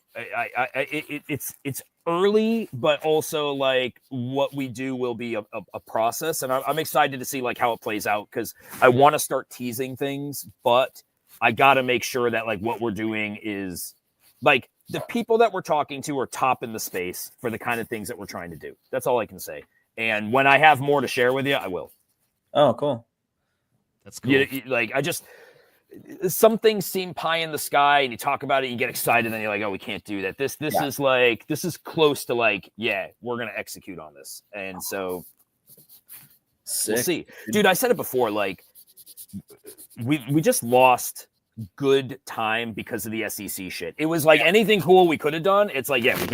it's early, but also like what we do will be a process, and I'm excited to see like how it plays out, because I want to start teasing things, but I got to make sure that like what we're doing is like the people that we're talking to are top in the space for the kind of things that we're trying to do. That's all I can say. And when I have more to share with you, I will. Oh, cool. That's cool. Like, some things seem pie in the sky, and you talk about it, you get excited, and then you're like, oh, we can't do that. This is close to like, yeah, we're gonna execute on this. And so we'll see. Dude, I said it before, like, we just lost good time because of the SEC shit. It was like anything cool we could have done. It's like, yeah, we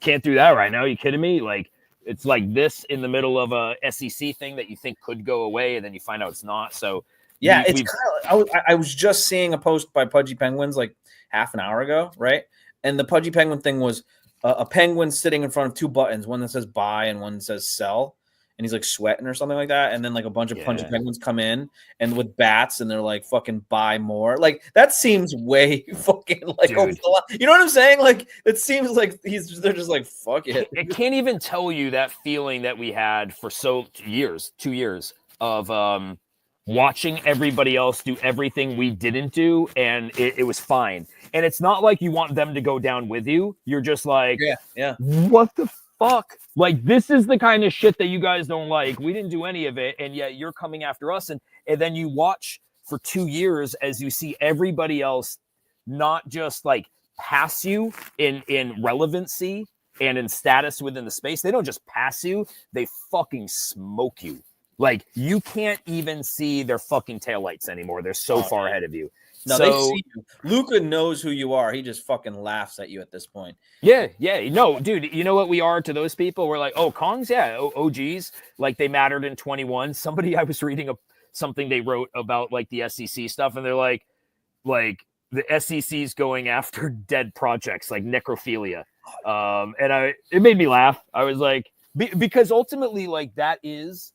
can't do that right now. Are you kidding me? Like, it's like this in the middle of a SEC thing that you think could go away, and then you find out it's not. So yeah, it's kind of. I was just seeing a post by Pudgy Penguins like half an hour ago, right? And the Pudgy Penguin thing was a penguin sitting in front of two buttons, one that says buy and one that says sell, and he's like sweating or something like that. And then like a bunch of Pudgy Penguins come in and with bats, and they're like fucking buy more. Like, that seems way fucking like over the line. You know what I'm saying? Like, it seems like they're just like, fuck it. I can't even tell you that feeling that we had for 2 years of watching everybody else do everything we didn't do, and it was fine. And it's not like you want them to go down with you. You're just like, yeah. What the fuck? Like, this is the kind of shit that you guys don't like. We didn't do any of it, and yet you're coming after us. And then you watch for 2 years as you see everybody else not just like pass you in relevancy and in status within the space. They don't just pass you, they fucking smoke you. Like, you can't even see their fucking taillights anymore. They're so far ahead of you. No, so, they see you. Luca knows who you are. He just fucking laughs at you at this point. Yeah. No, dude, you know what we are to those people? We're like, oh, Kongs? Yeah, OGs. Like, they mattered in 21. Somebody, I was reading something they wrote about, like, the SEC stuff, and they're like the SEC's going after dead projects, like necrophilia. And it made me laugh. I was like, because ultimately, like, that is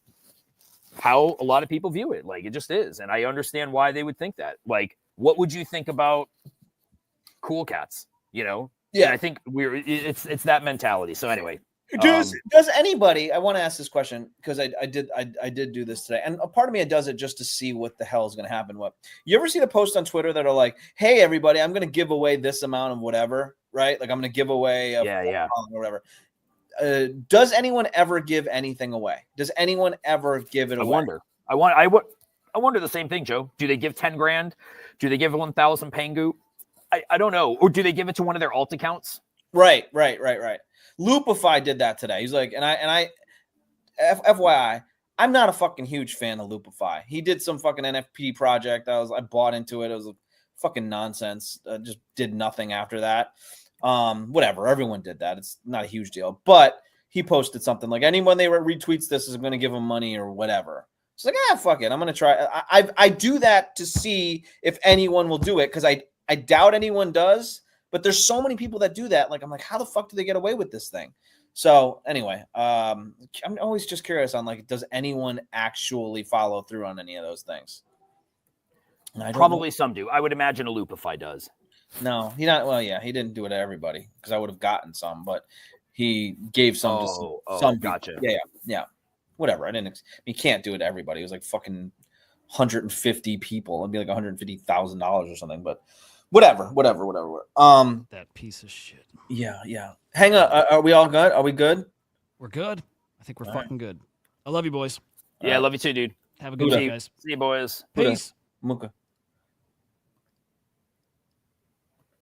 how a lot of people view it. Like, it just is. And I understand why they would think that. Like, what would you think about Cool Cats? You know? Yeah. And I think it's that mentality. So anyway. Does anybody, I want to ask this question because I did do this today, and a part of me does it just to see what the hell is going to happen. What, you ever see the posts on Twitter that are like, hey, everybody, I'm going to give away this amount of whatever, right? Like, I'm going to give away or whatever. Does anyone ever give anything away? Does anyone ever give it away? I wonder the same thing, Joe. Do they give 10 grand? Do they give 1,000 Pangu? I don't know. Or do they give it to one of their alt accounts? Right. Loopify did that today. He's like, and I FYI, I'm not a fucking huge fan of Loopify. He did some fucking NFT project. I bought into it. It was a fucking nonsense. Just did nothing after that. Whatever. Everyone did that. It's not a huge deal. But he posted something like, anyone they retweets this is going to give them money or whatever. It's like, fuck it, I'm going to try. I do that to see if anyone will do it, because I doubt anyone does. But there's so many people that do that. Like, I'm like, how the fuck do they get away with this thing? So anyway, I'm always just curious on, like, does anyone actually follow through on any of those things? Probably some do. I would imagine a Loopify does. No, he not. Well, yeah, he didn't do it to everybody, because I would have gotten some, but he gave some to some. Gotcha. Yeah. Whatever. He can't do it to everybody. It was like fucking 150 people. It'd be like $150,000 or something. But whatever. That piece of shit. Yeah. Hang on. Are we all good? Are we good? We're good. I think we're fucking good. I love you, boys. Yeah, I love you too, dude. Have a good night, guys. See you, boys. Peace. Muka.